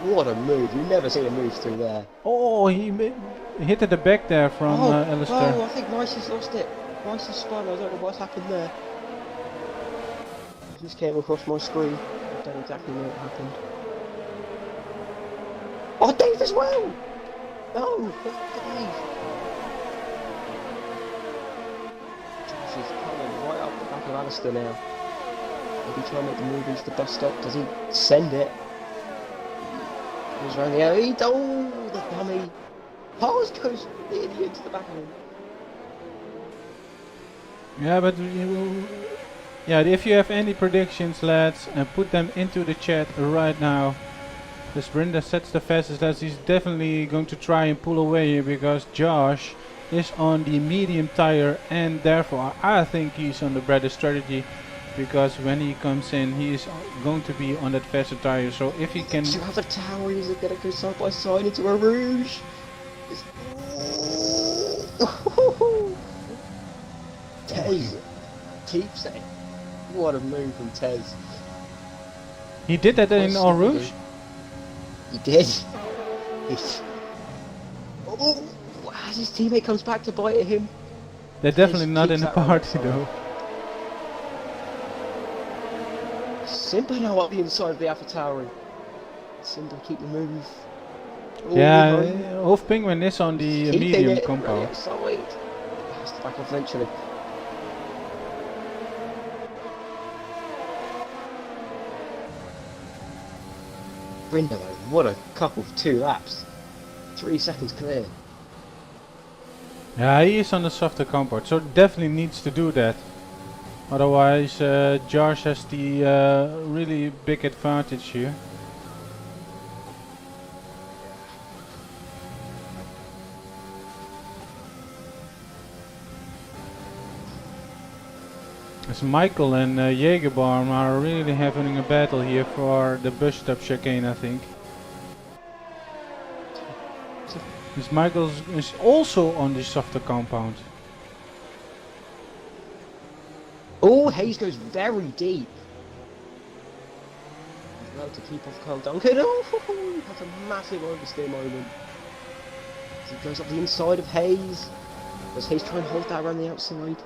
What a move. You've never seen a move through there. Oh, he hit at the back there from Alistair. Oh, I think Rice has lost it. Rice has spun. I don't know what's happened there. It just came across my screen. I don't exactly know what happened. Oh, Dave as well! No, Dave. Josh is coming right up the back of Alistair now. Maybe try and make the move into the bus stop. Does he send it? Goes around the alley. Oh, the dummy. Pars goes nearly into the back of him. Yeah, but if you have any predictions, lads, put them into the chat right now. As Brenda sets the fastest lads, he's definitely going to try and pull away here because Josh is on the medium tire, and therefore I think he's on the better strategy, because when he comes in he is going to be on that faster tire. So if he can... You have a tower, he's going to go side by side into a Rouge. Tez keeps it. What a move from Tez. He did that in Eau Rouge? He did. Oh, as his teammate comes back to bite at him. They're definitely not in the party though. Simba now up the inside of the Alpha Tower. Simba keep the move. Yeah, Wolf Penguin is on the medium compound. back off eventually. Brindle, what a couple of 2 laps. 3 seconds clear. Yeah, he is on the softer compound, so definitely needs to do that. Otherwise, Josh has the really big advantage here. As Michael and Jägerbaum are really having a battle here for the bus stop chicane, I think. This Michael is also on the softer compound. Oh, Hayes goes very deep. He's allowed to keep off Carl Duncan. Oh, that's a massive oversteer moment. As he goes up the inside of Hayes. Does Hayes try and hold that around the outside?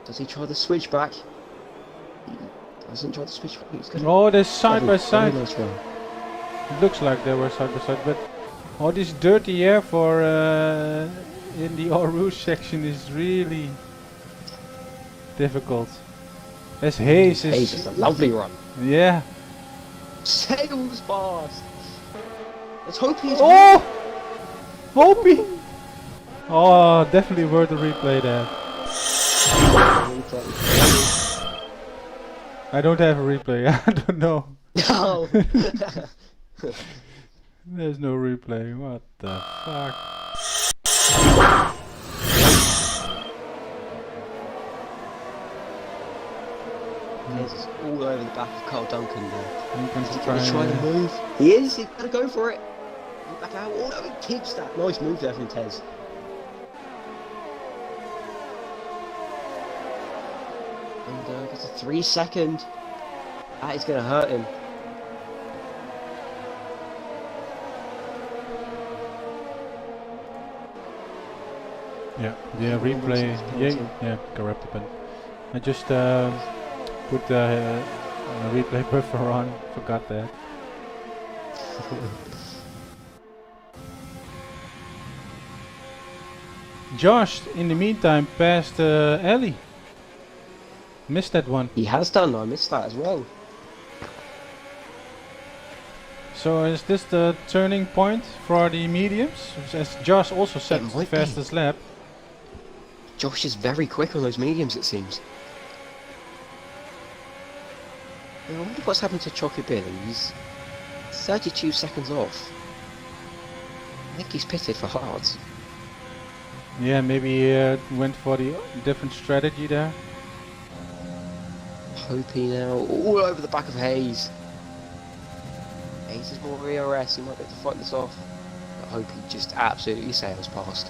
Does he try the switchback? He doesn't try the switchback. He's going Oh, they're side by side. Nice run. It looks like they were side by side, but all this dirty air for in the Eau Rouge section is really difficult. As Hayes Hayes is a lovely run. Yeah. Sails past. Let's hope he's. Oh! Hopey! Oh, definitely worth a replay there. I don't have a replay. I don't know. No. There's no replay. What the fuck? Hayes all over the back of Carl Duncan there. I'm going Is he to going to try to try. move? He is. He's going to go for it. Back out. Oh no, he keeps that. Nice move there from Tez. And it's a 3-second. That is going to hurt him. Yeah, replay. Yeah, correct. But I just put the replay buffer on. Forgot that. Josh, in the meantime, passed Ellie. Missed that one. He has done. I missed that as well. So is this the turning point for the mediums? As Josh also set It the might be. fastest lap. Josh is very quick on those mediums, it seems. I wonder what's happened to Chocky Billy. He's 32 seconds off. I think he's pitted for hards. Yeah, maybe he went for the different strategy there. Hopey now, all over the back of Hayes. Hayes is more ERS, he might be able to fight this off. But Hopey just absolutely sails past.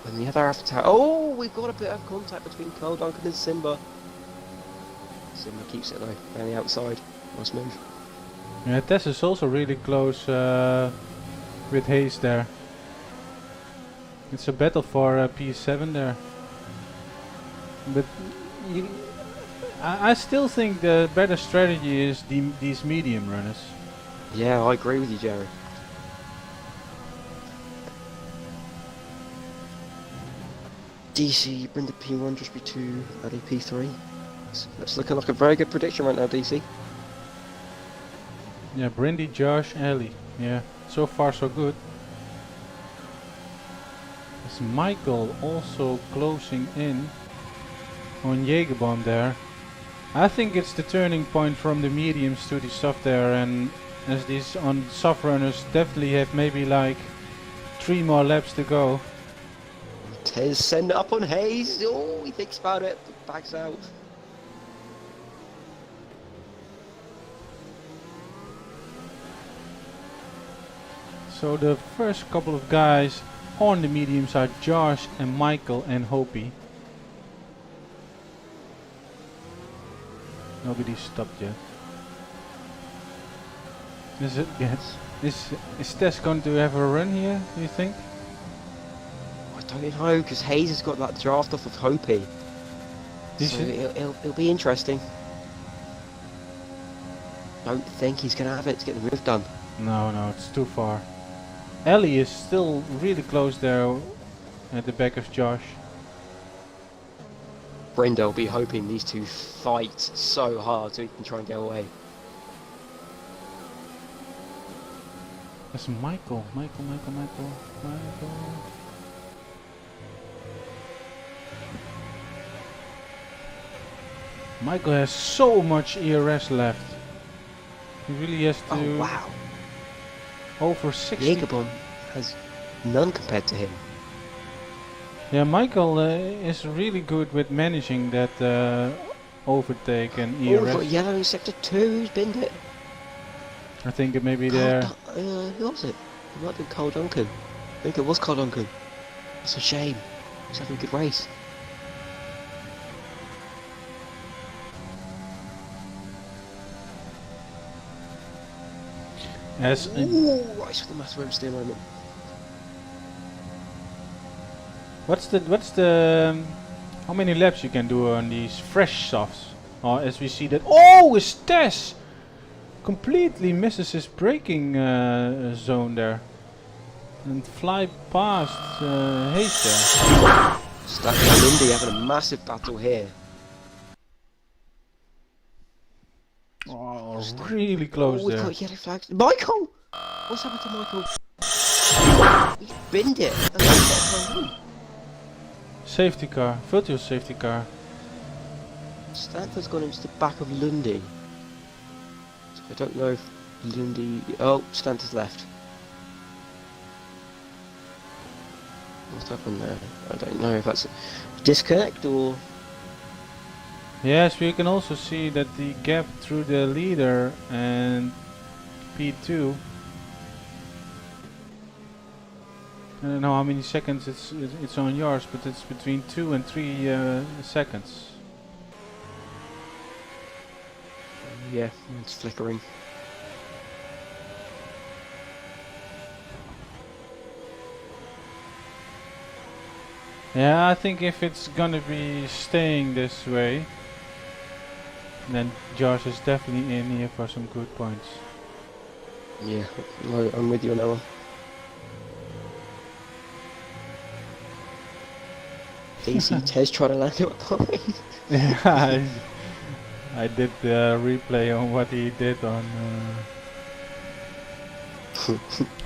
When the other after oh, we've got a bit of contact between Carl Duncan and Simba. Simba keeps it though, around the outside. Nice move. Yeah, Tess is also really close with Hayes there. It's a battle for P7 there. But I still think the better strategy is these medium runners. Yeah, I agree with you, Jerry. DC, Brenda P1, just P2, Eddie P3. That's looking like a very good prediction right now, DC. Yeah, Brindy, Josh, Ellie. Yeah, so far so good. Is Michael also closing in on Jägerbomb there? I think it's the turning point from the mediums to the soft there, and as these on soft runners definitely have maybe like 3 more laps to go. Tez send it up on Hayes. Oh, he thinks about it, but backs out. So the first couple of guys on the mediums are Josh and Michael and Hopey. Nobody stopped yet. Is it? Yes. Is Tess going to have a run here? Do you think? I don't know, because Hayes has got that draft off of Hopey. He So should- it'll be interesting. Don't think he's going to have it to get the move done. No, no, it's too far. Ellie is still really close there at the back of Josh. Brenda will be hoping these two fight so hard so he can try and get away. That's Michael. Michael. Michael has so much ERS left. He really has to Oh wow. over 60. Jägerbomb has none compared to him. Yeah, Michael is really good with managing that overtake and Oh, we've ERS. got yellow in sector 2. Who's binned it? I think it may be there. Who was it? It might have been Carl Duncan. I think it was Carl Duncan. That's a shame. He's having a good race. As Ooh, right for the massive oversteer moment. what's the how many laps you can do on these fresh softs? Or as we see that, oh, is Tess completely misses his braking zone there and fly past Hayes there. Stack and Lindy having a massive battle here. Oh, really close Oh, we've there. got yellow flags. Michael! What's happened to Michael? He's binned it. Safety car, virtual safety car. Stanford's gone into the back of Lundy. So I don't know if Lundy... Oh, Stanford's left. What's happened there? I don't know if that's a disconnect or... Yes, we can also see that the gap through the leader and P2. I don't know how many seconds it's on yours, but it's between 2 and 3 seconds. Yeah, it's flickering. Yeah, I think if it's gonna be staying this way, then Josh is definitely in here for some good points. Yeah, I'm with you on that one. DC Tez trying to land it with point. Yeah, I did the replay on what he did on.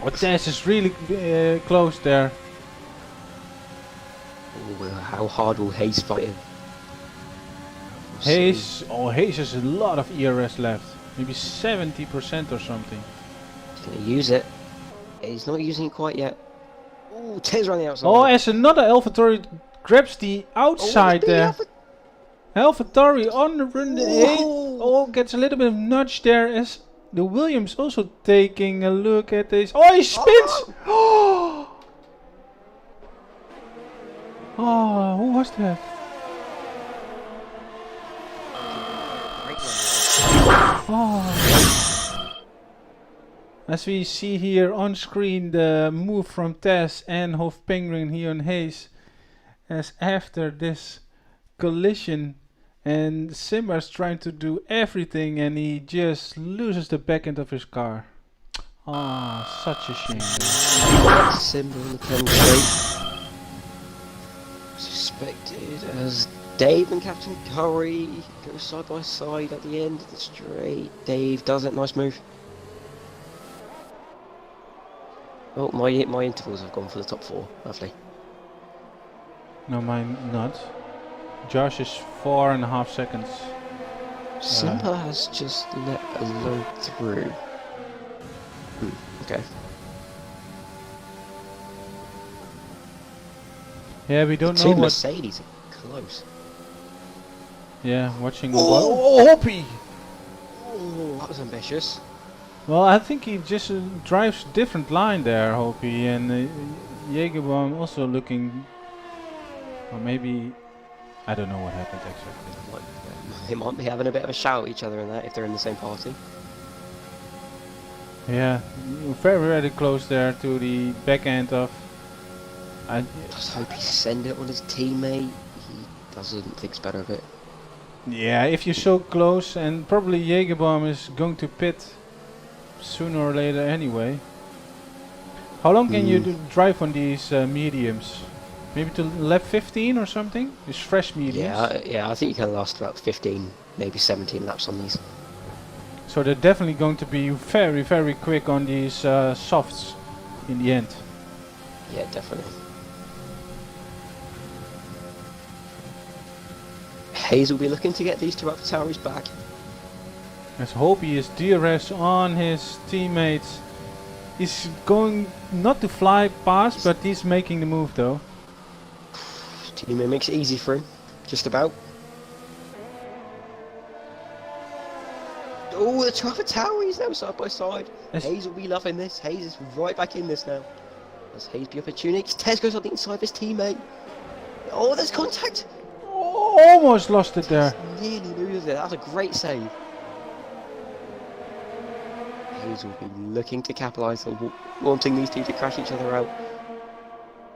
Oh, Tess is really close there. Ooh, how hard will Hayes fight him? We'll see. Hayes has a lot of ERS left. Maybe 70% or something. He's going to use it. He's not using it quite yet. Ooh, Tez around the outside. Oh, as another AlphaTauri grabs the outside there. AlphaTauri on the run. Oh, gets a little bit of nudge there as the Williams also taking a look at this. Oh, he spins! Oh, oh, who was that? Oh. As we see here on screen, the move from Tess and Hof Penguin here on Hayes, as after this collision, and Simmer's trying to do everything, and he just loses the back end of his car. Ah, such a shame. Symbol in the pen straight. Suspected as Dave and Captain Curry go side by side at the end of the straight. Dave does it, nice move. Oh, my intervals have gone for the top 4, lovely. No, mine not. Josh is 4.5 seconds. Simba has just let a load through. Okay. Yeah, we don't know Two what. Mercedes are close. Yeah, watching. Oh, Hoppy! Oh, that was ambitious. Well, I think he just drives different line there, Hoppy, and Jägerbaum also looking. Or maybe. I don't know what happened exactly. They might be having a bit of a shout at each other in that if they're in the same party. Yeah, very, very close there to the back end of. I just hope he send it on his teammate. He doesn't think better of it. Yeah, if you're so close, and probably Jägerbaum is going to pit sooner or later anyway. How long can you drive on these mediums? Maybe to lap 15 or something? These fresh mediums? Yeah, I think you can last about 15, maybe 17 laps on these. So they're definitely going to be very, very quick on these softs in the end. Yeah, definitely. Hayes will be looking to get these two AlphaTauris back. Let's hope he is DRS on his teammates. He's going not to fly past, but he's making the move though. TTM makes it easy for him, just about. Oh, the two AlphaTauris now side by side. Hayes will be loving this. Hayes is right back in this now. As Hayes be opportunity. Tez goes on the inside of his teammate. Oh, there's contact. Almost lost it there. Nearly loses it. That was a great save. Hayes will be looking to capitalise on wanting these two to crash each other out.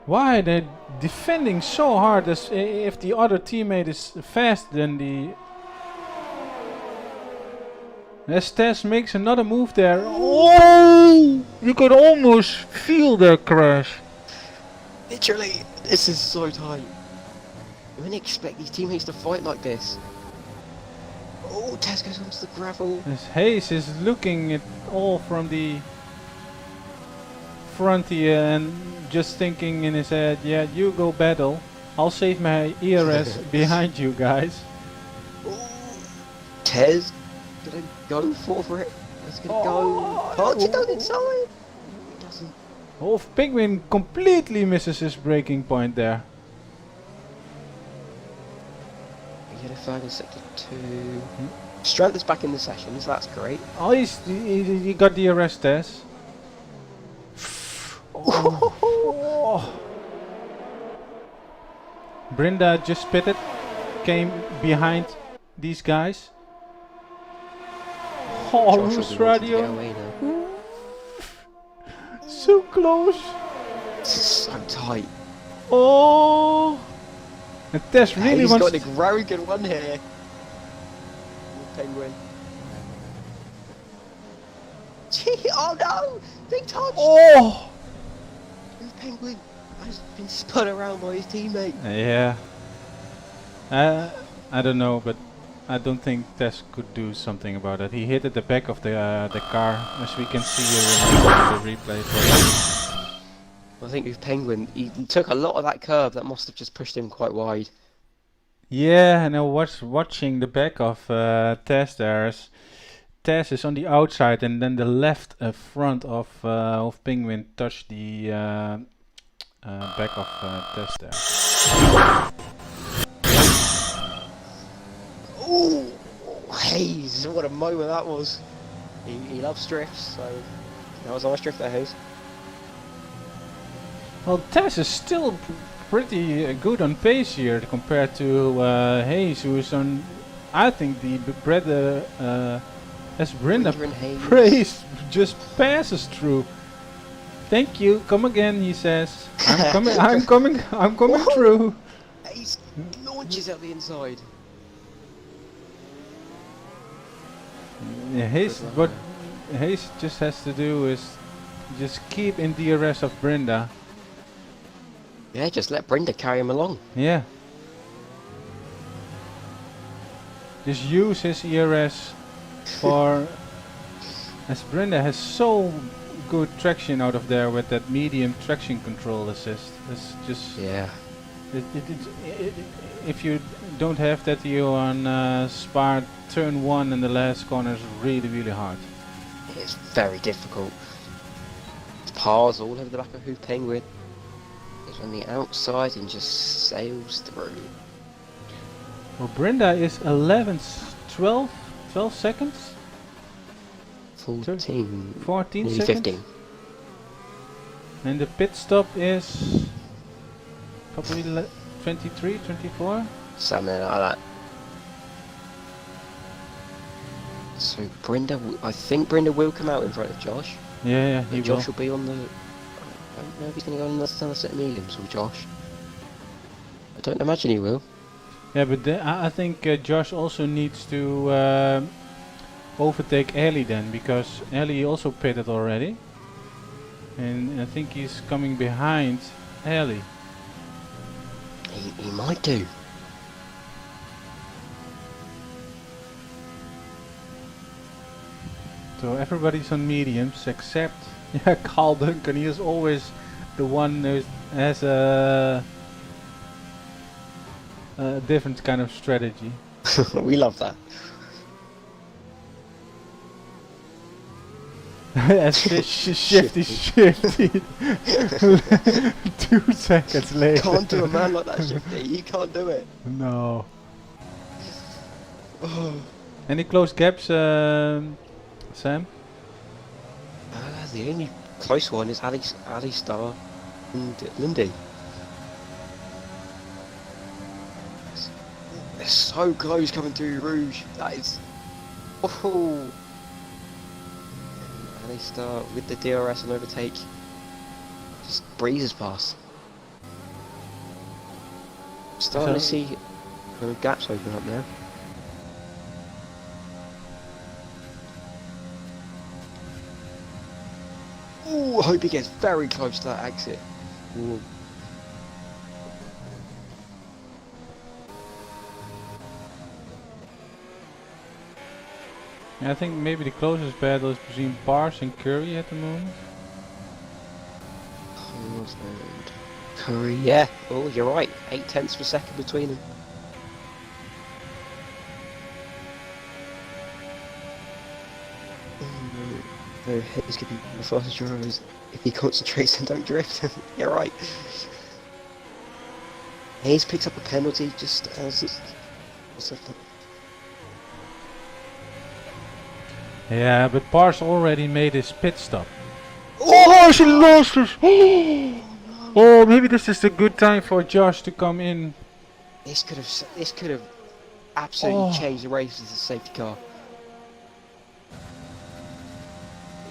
Why they're defending so hard as if the other teammate is faster than the... As Tess makes another move there. Oh! You could almost feel the crash. Literally, this is so tight. You wouldn't expect these teammates to fight like this. Oh, Tess goes onto the gravel. As Hayes is looking at all from the front here and just thinking in his head, yeah, you go battle. I'll save my ERS behind you guys. Oh, Tez gonna go for it. He's gonna go. Punch it down inside. He doesn't. Oh, Penguin completely misses his breaking point there. We get a flag in sector 2. Strength is back in the session, so that's great. Oh, he got the arrest test. Oh. Brenda just pitted, came behind these guys. Oh, Josh will loose be wanting to get radio. away now. So close. This is so tight. Oh. And Tess really He's wants got a very good one here. Penguin. Gee, oh no! Big touch! Oh. Who's Penguin? Has been spun around by his teammate. Yeah. I don't know, but I don't think Tess could do something about it. He hit at the back of the car, as we can see here in the replay. I think with Penguin, he took a lot of that curve. That must have just pushed him quite wide. Yeah, and I was watching the back of Tess there. Tess is on the outside, and then the left front of Penguin touched the back of Tess there. Ooh, Hayes! What a moment that was. He loves drifts, so that was a nice drift there, Hayes. Well, Tess is still pretty good on pace here compared to Hayes, who is on, I think, the Brenda, as Brenda praised, just passes through. Thank you, come again, he says. I'm coming through. Hayes launches out the inside. Yeah, what Hayes just has to do is just keep in DRS of Brenda. Yeah, just let Brenda carry him along. Yeah. Just use his ERS for... as Brenda has so good traction out of there with that medium traction control assist. It's just... Yeah. If you don't have that, you on Spa turn 1 and the last corner is really, really hard. It's very difficult. Pars all over the back of Hoof Penguin. He's on the outside and just sails through. Well, Brenda is 12 seconds? 14. 14 nearly seconds? 15. And the pit stop is probably 23, 24? Something like that. So Brenda, I think Brenda will come out in front of Josh. Yeah, he Josh will. will be on the... I don't know if he's going to go on another set of mediums with Josh. I don't imagine he will. Yeah, but I think Josh also needs to overtake Ali then, because Ali also pitted already. And I think he's coming behind Ali. He might do. So everybody's on mediums except Carl Duncan. He is always the one who has a different kind of strategy. We love that. shifty. 2 seconds later. Can't do a man like that, Shifty. You can't do it. No. Any close gaps, Sam? The only close one is Ali Star and Lindy. They're so close coming through Rouge. That is... Oh! Ali Star with the DRS and overtake. Just breezes past. Starting to see gaps open up now. Ooh, I hope he gets very close to that exit. Ooh. I think maybe the closest battle is between Bars and Curry at the moment. Curry, yeah. Oh, you're right. 0.8 of a second between them. He's going to be the fastest drivers if he concentrates and don't drift. You're right. Hayes picks up a penalty just as it's... Yeah, but Bars already made his pit stop. Oh, she lost us! Oh, maybe this is a good time for Josh to come in. This could have absolutely changed the race as a safety car.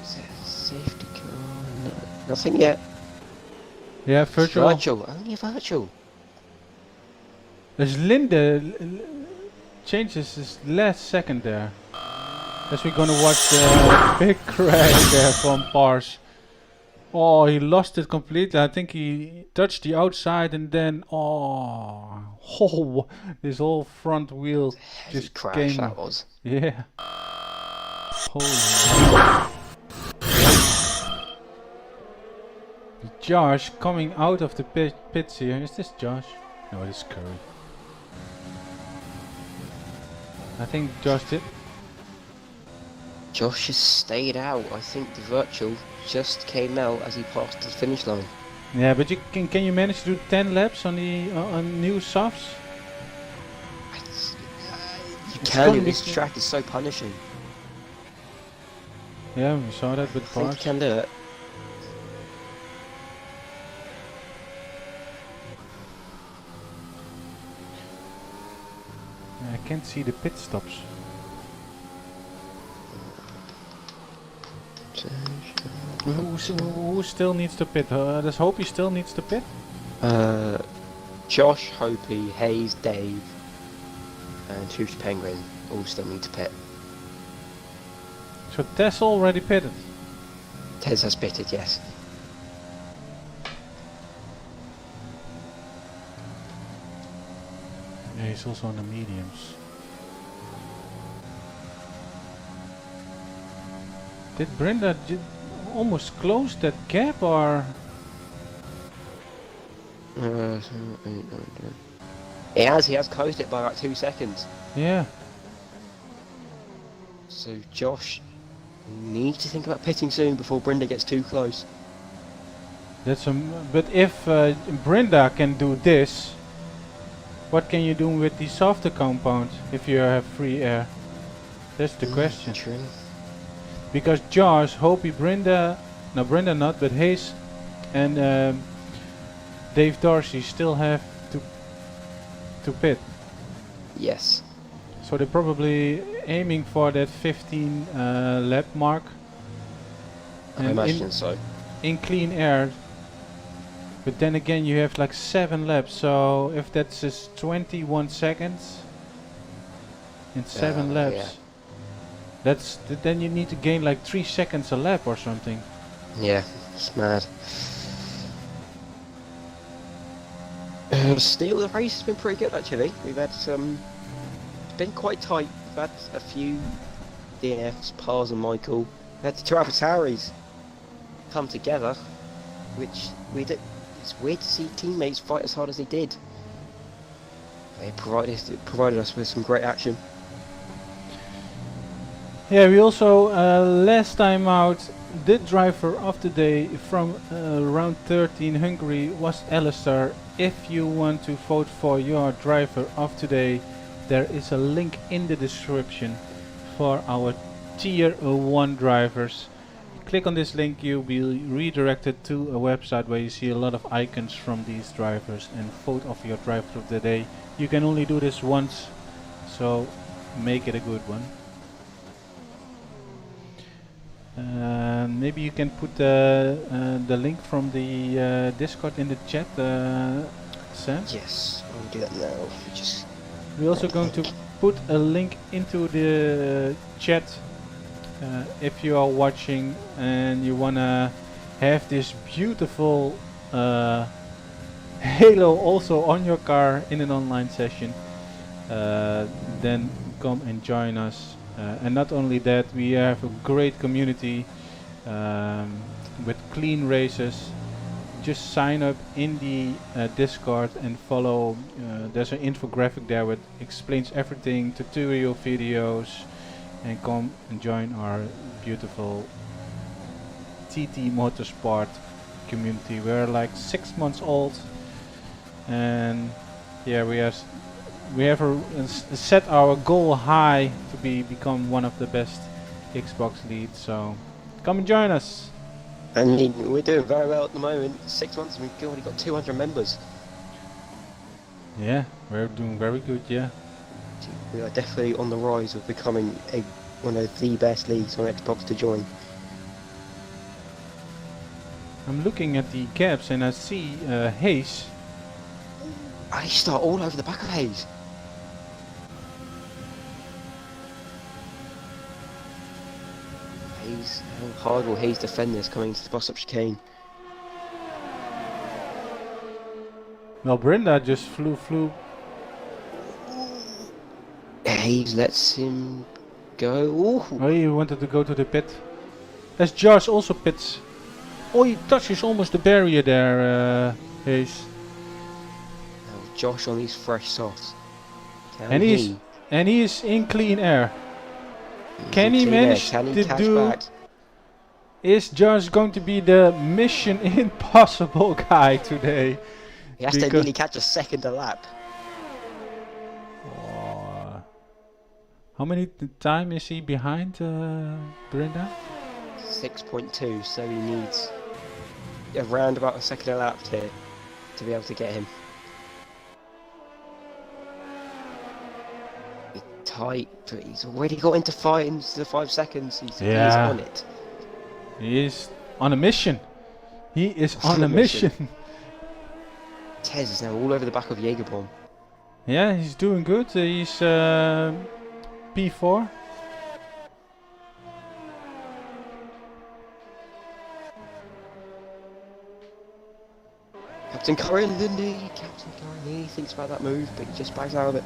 Is it a safety car? No, nothing yet. Yeah, virtual. Only a virtual. There's Linde changes his last second there. As we're gonna watch the big crash there from Bars. Oh, he lost it completely. I think he touched the outside and then his whole front wheel just crash came. that was. Yeah. Holy. Josh coming out of the pits here. Is this Josh? No, it is Curry. I think Josh did. Josh has stayed out. I think the virtual just came out as he passed the finish line. Yeah, but can you manage to do 10 laps on the on new softs? You can. This track is so punishing. Yeah, we saw that with I think Bars. you can do it. I can't see the pit stops. Who still needs to pit? Does Hopi still needs to pit? Josh, Hopi, Hayes, Dave, and Hoosh Penguin all still need to pit. So Tess already pitted. Tez has pitted, yes. Yeah, he's also on the mediums. Did Brenda almost close that gap, or? He has closed it by about 2 seconds. Yeah. So Josh needs to think about pitting soon before Brenda gets too close. That's but if Brenda can do this, what can you do with the softer compound if you have free air? That's the question. True. Because Josh, Hopi, Brenda, no Brenda not, but Hayes and Dave Darcy still have to pit. Yes. So they're probably aiming for that 15 lap mark. I imagine so. In clean air. But then again you have like 7 laps, so if that's just 21 seconds in 7 laps. Yeah. Then you need to gain like 3 seconds a lap or something. Yeah, it's mad. Still, the race has been pretty good actually. We've had some. It's been quite tight. We've had a few DNFs, Pars and Michael. We had the two AlphaTauris come together, which we did. It's weird to see teammates fight as hard as they did. They provided us with some great action. Yeah, we also last time out, the driver of the day from round 13 Hungary was Alistair. If you want to vote for your driver of today, there is a link in the description for our tier 1 drivers. Click on this link, you'll be redirected to a website where you see a lot of icons from these drivers and vote of your driver of the day. You can only do this once, so make it a good one. Maybe you can put the link from the Discord in the chat, Sam? Yes, I'll do that now. We're also going to put a link into the chat if you are watching and you wanna have this beautiful halo also on your car in an online session, then come and join us. And not only that, we have a great community with clean races. Just sign up in the Discord and follow. There's an infographic there which explains everything, tutorial videos, and come and join our beautiful TT Motorsport community. We're like 6 months old, and yeah, we have set our goal high to become one of the best Xbox leads. So come and join us. I mean, we're doing very well at the moment. 6 months and we've already got 200 members. Yeah, we're doing very good, yeah. We are definitely on the rise of becoming one of the best leagues on Xbox to join. I'm looking at the caps and I see Hayes. I start all over the back of Hayes. Hayes, how hard will Hayes defend this coming into the bus-up chicane? Well, Brenda just flew. Hayes lets him go. Ooh. Oh, he wanted to go to the pit. As Josh also pits. Oh, he touches almost the barrier there, Hayes. Now Josh on these fresh softs. And he is in clean air. Can he manage to do? Back? Is Josh going to be the Mission Impossible guy today? He has to nearly catch a second a lap. How many time is he behind Brenda? 6.2, so he needs around about a second a lap to be able to get him. He's tight, but he's already got into 5 seconds. He's on it. He is on a mission. He is on a mission. Tez is now all over the back of Jägerbomb. Yeah, he's doing good. He's P4. Captain Curran Lindy. He thinks about that move, but he just backs out of it.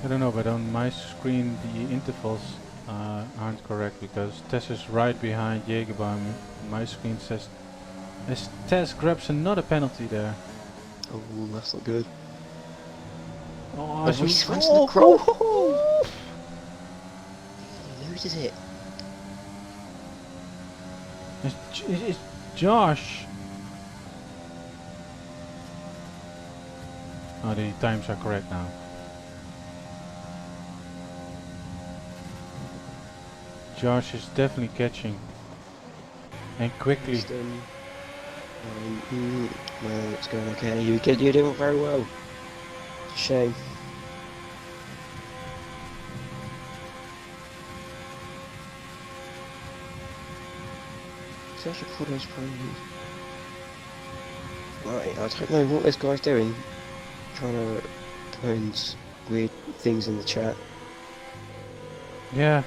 I don't know, but on my screen the intervals aren't correct because Tess is right behind Jägerbomb. My screen says as Tess grabs another penalty there. Oh, that's not good. Oh, he runs the crow. He loses it. It's Josh. Oh, the times are correct now. Josh is definitely catching. And quickly. Well, it's going okay. You're doing very well. Shame. Such a photos probably. Right, I don't know what this guy's doing. Trying to put weird things in the chat. Yeah,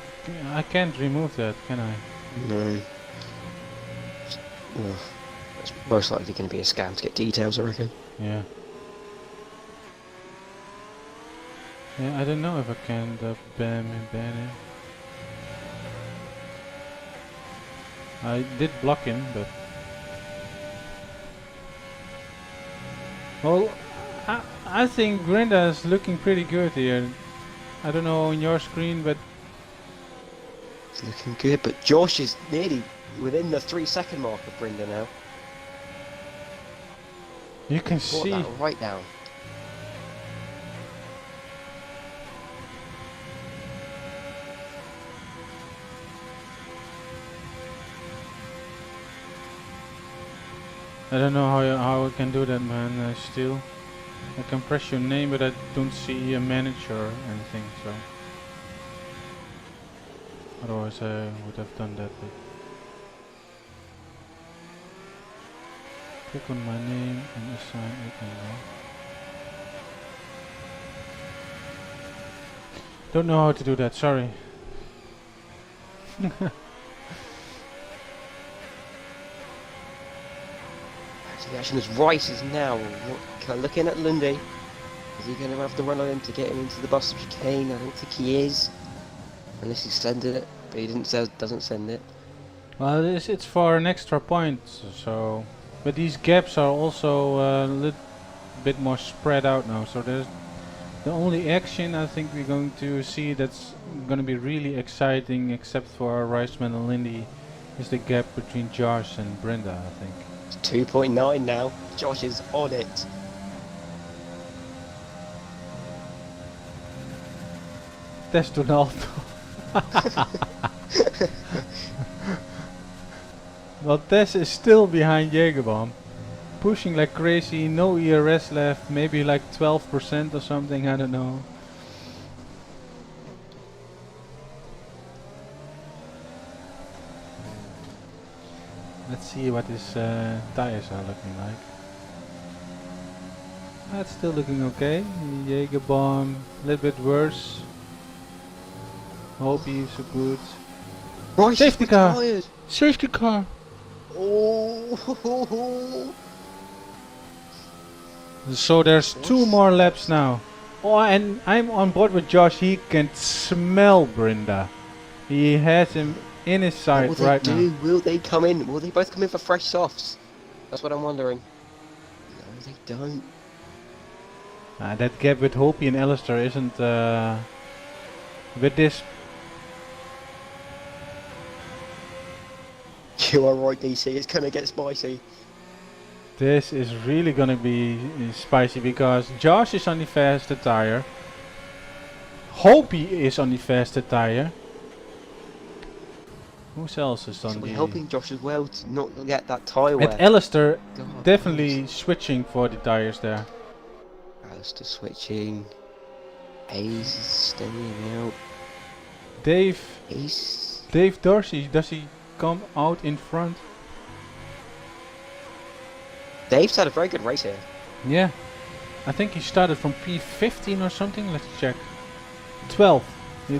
I can't remove that, can I? No. Well, it's most likely going to be a scam to get details, I reckon. Yeah. Yeah, I don't know if I can ban him. I did block him, but... Well, I think Brenda is looking pretty good here. I don't know on your screen, but... It's looking good, but Josh is nearly within the 3-second mark of Brenda now. You can Brought see... that right down. I don't know how I can do that, man. Still, I can press your name, but I don't see a manager or anything. So, otherwise I would have done that. But click on my name and assign it. Don't know how to do that. Sorry. The action is Rice is now looking at Lundy. Is he going to have to run on him to get him into the bus of chicane? I don't think he is. Unless he sended it, but he doesn't send it. Well, it's for an extra point. So, but these gaps are also a little bit more spread out now. So there's the only action I think we're going to see that's going to be really exciting, except for Riceman and Lindy, is the gap between Josh and Brenda, I think. It's 2.9 now. Josh is on it. That's Donaldo. Well, Tess is still behind Jägerbomb, pushing like crazy. No ERS left, maybe like 12% or something. I don't know. Let's see what his tires are looking like. That's still looking okay. Jägerbomb, a little bit worse. Hope he's so good. Rice Safety is car! retired. Safety car! Oh. So there's 2 more laps now. Oh, and I'm on board with Josh. He can smell Brenda. He has him in his sight What will right they now. do? Will they come in? Will they both come in for fresh softs? That's what I'm wondering. No, they don't. That gap with Hopi and Alistair isn't with this. You are right, DC. It's gonna get spicy. This is really gonna be spicy because Josh is on the faster tire. Hopi is on the faster tire. Who else is on So the? we're helping Josh as well to not get that tyre wear. And Alistair God, definitely switching for the tires there. Alistair switching. Hayes is staying out. Dave Dorsey, does he come out in front? Dave's had a very good race here. Yeah. I think he started from P15 or something. Let's check. 12. He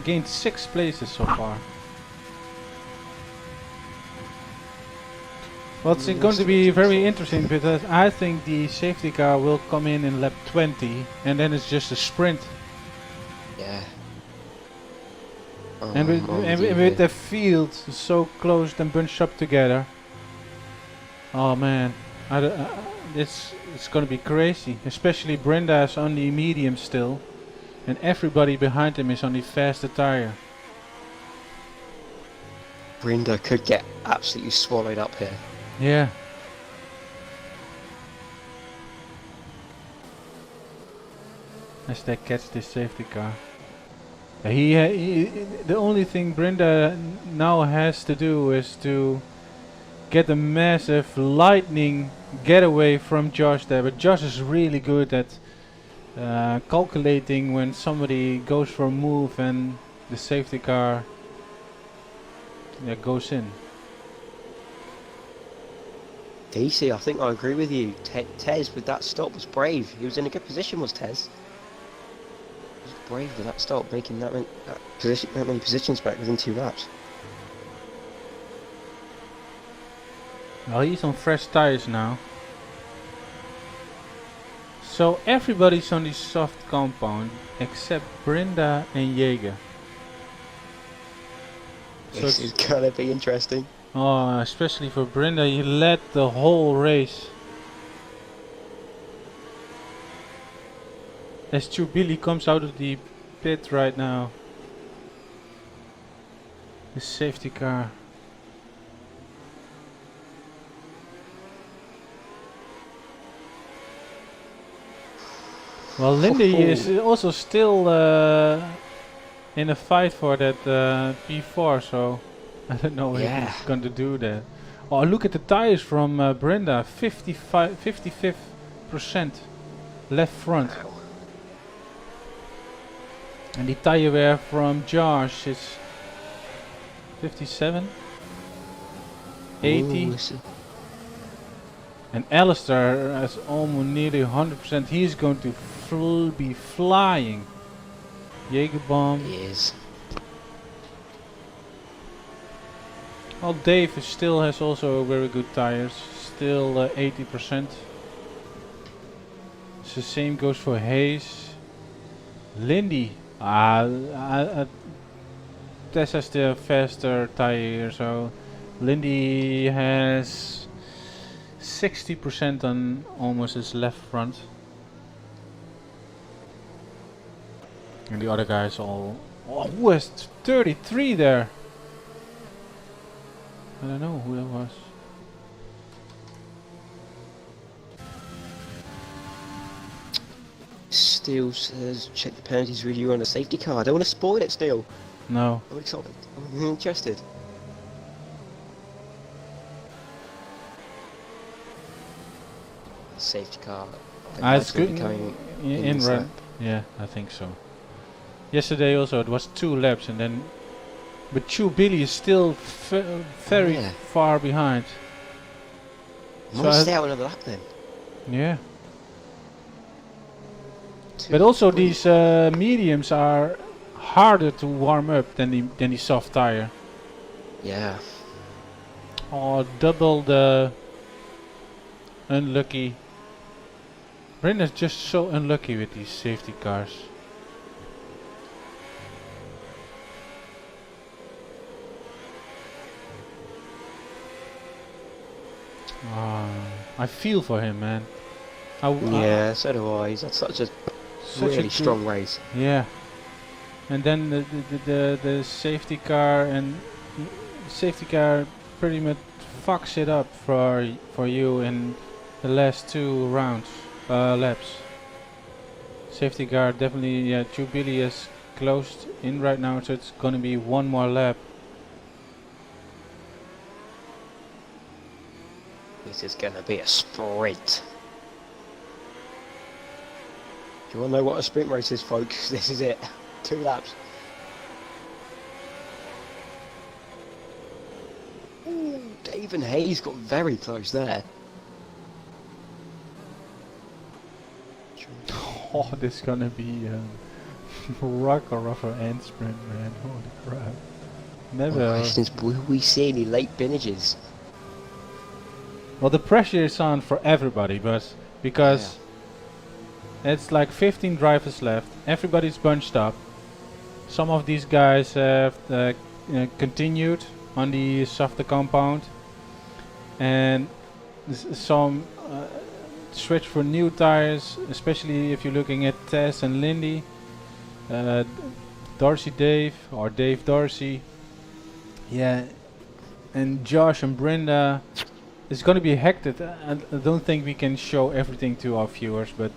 gained 6 places so far. Well, it's going to be very interesting because I think the safety car will come in lap 20 and then it's just a sprint. Yeah. And with the field so close and bunched up together. Oh man, it's going to be crazy. Especially Brenda is on the medium still. And everybody behind him is on the faster tire. Brenda could get absolutely swallowed up here. Yeah. As they catch this safety car. The only thing Brenda now has to do is to get a massive lightning getaway from Josh there. But Josh is really good at calculating when somebody goes for a move and the safety car goes in. DC, I think I agree with you. Tez with that stop was brave. He was in a good position, was Tez? He was brave with that stop, making that many positions back within 2 laps. Well, he's on fresh tires now. So everybody's on the soft compound except Brenda and Jaeger. So This is gonna be interesting. oh, especially for Brenda, he led the whole race. As Billy comes out of the pit right now. The safety car. Well, Lindy is also still in a fight for that P4, so I don't know if he's going to do that. Oh, look at the tires from Brenda, 55% left front. Wow. And the tire wear from Josh is 57, 80. Ooh, And Alistair has almost nearly 100%. He's going to be flying. Jaeger bomb. he is. Well, Dave still has also very good tires. Still 80%. So the same goes for Hayes. Lindy. Tess has the faster tire. So Lindy has 60% on almost his left front. And the other guys all... Oh, who has 33 there? I don't know who that was. Steele says, check the penalties review on the safety car. I don't want to spoil it, Steele. No. I'm excited. I'm interested. Safety car. It's good. Coming In this run. lap. Yeah, I think so. Yesterday also it was 2 laps and then... But Billy is still very far behind. Might stay out another lap then. Yeah. But also these mediums are harder to warm up than the soft tire. Yeah. Oh, double the unlucky. Brenda's just so unlucky with these safety cars. I feel for him, man. Yeah, so do I. He's had such a really strong race. Yeah. And then the safety car and safety car pretty much fucks it up for you in the last 2 rounds laps. Safety car definitely, yeah. Billy is closed in right now, so it's gonna be 1 more lap. This is gonna be a sprint. Do you want to know what a sprint race is, folks? This is it. 2 laps. Ooh, Dave and Hayes got very close there. Oh, this is gonna be rock or rougher end sprint, man. Holy crap. Never. The question is, will we see any late finishes? Well, the pressure is on for everybody, but because it's like 15 drivers left, everybody's bunched up. Some of these guys have continued on the softer compound, and some switch for new tires, especially if you're looking at Tess and Lindy, Darcy Dave or Dave Darcy, yeah, and Josh and Brenda. It's going to be hectic. I don't think we can show everything to our viewers, but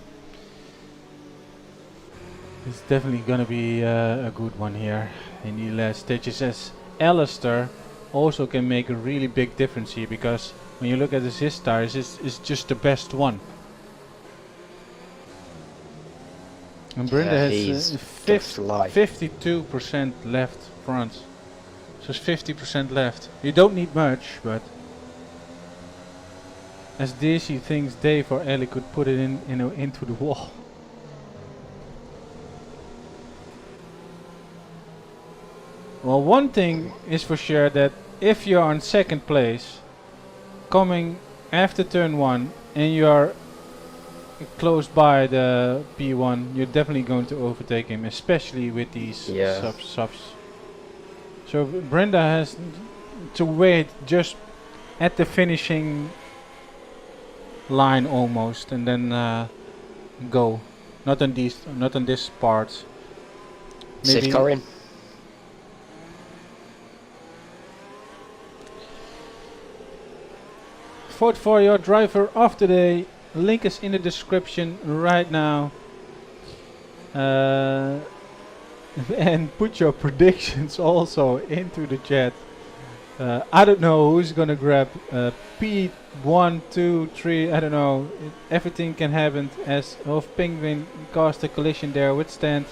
it's definitely going to be a good one here in the last stages, as Alistair also can make a really big difference here, because when you look at his tires, it's just the best one. And Brenda has 52% left front, so it's 50% left. You don't need much, but as DC thinks Dave or Ellie could put it into the wall. Well, one thing is for sure, that if you're on second place, coming after turn 1, and you are close by the P1, you're definitely going to overtake him, especially with these Yeah. subs. So Brenda has to wait just at the finishing line almost, and then go. Not on this part. Safe car in. Vote for your driver of the day. Link is in the description right now. And put your predictions also into the chat. I don't know who's gonna grab P1, 2, 3. I don't know. Everything can happen as Penguin caused a collision there with Stand.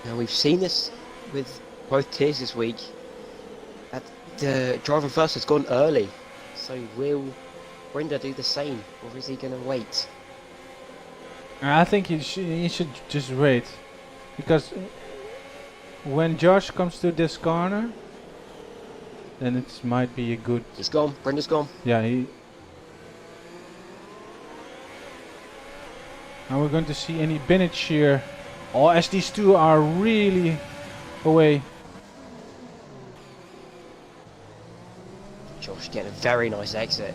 Now we've seen this with both tiers this week. That the driver first has gone early. So will Brenda do the same, or is he going to wait? I think he should just wait, because when Josh comes to this corner, then it might be a good. He's gone. Brenda's gone. Yeah, he. Are we going to see any Bennett here? Oh, as these two are really away. Josh getting a very nice exit.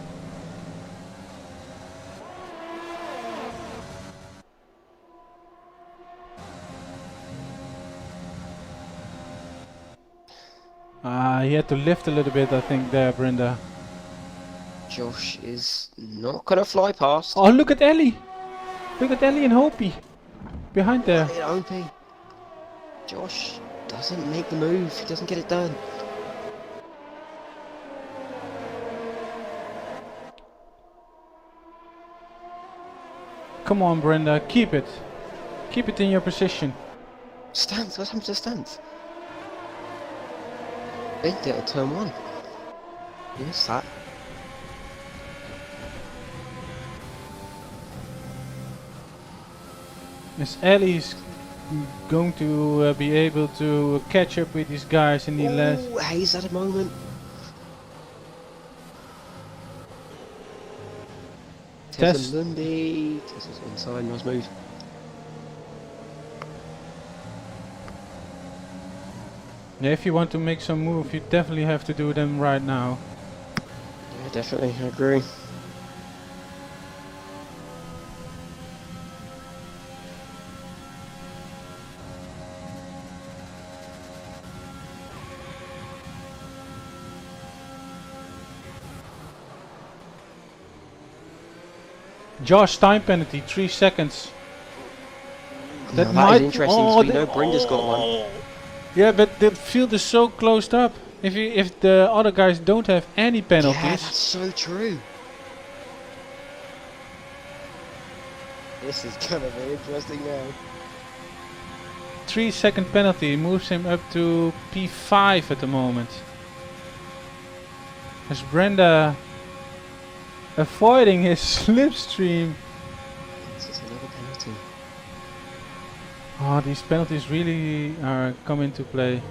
He had to lift a little bit, I think, there, Brenda. Josh is not going to fly past. Oh, look at Ellie! Look at Ellie and Hopi behind there. OP. Josh doesn't make the move. He doesn't get it done. Come on, Brenda, keep it. Keep it in your position. Stance. What happened to stance? Big it at turn 1. Yes, that. Is Ellie's going to be able to catch up with these guys in the last? Ooh, Hayes at a moment. Test. Tessa Lundy. Tessa's inside, nice move. Yeah, if you want to make some move, you definitely have to do them right now. Yeah, definitely, I agree. Josh, time penalty, 3 seconds. That might is interesting because we know Brenda's got one. Yeah, but the field is so closed up. If the other guys don't have any penalties. Yeah, that's so true. This is gonna be interesting now. 3-second penalty moves him up to P5 at the moment. As Brenda avoiding his slipstream. This is another penalty. Oh, these penalties really are come into play.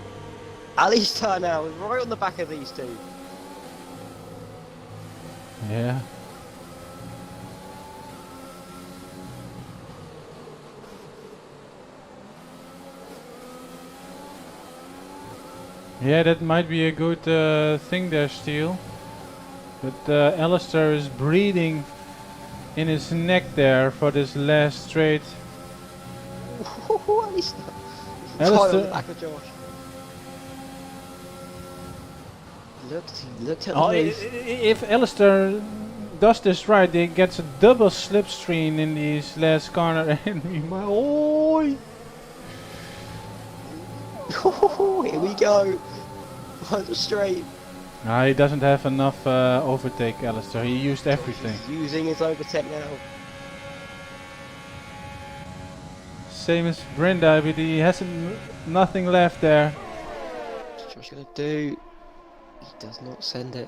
Ali's turn now, right on the back of these two. Yeah. Yeah, that might be a good thing there, Steel. But Alistair is breathing in his neck there for this last straight. Ali's right on the back of Josh. He looked at the move. If Alistair does this right, he gets a double slipstream in this last corner, and we might. Oh! Here we go. Behind the straight. No, he doesn't have enough overtake, Alistair. He used everything. He's using his overtake now. Same as Brenda, but he has nothing left there. What's Josh gonna do? He does not send it.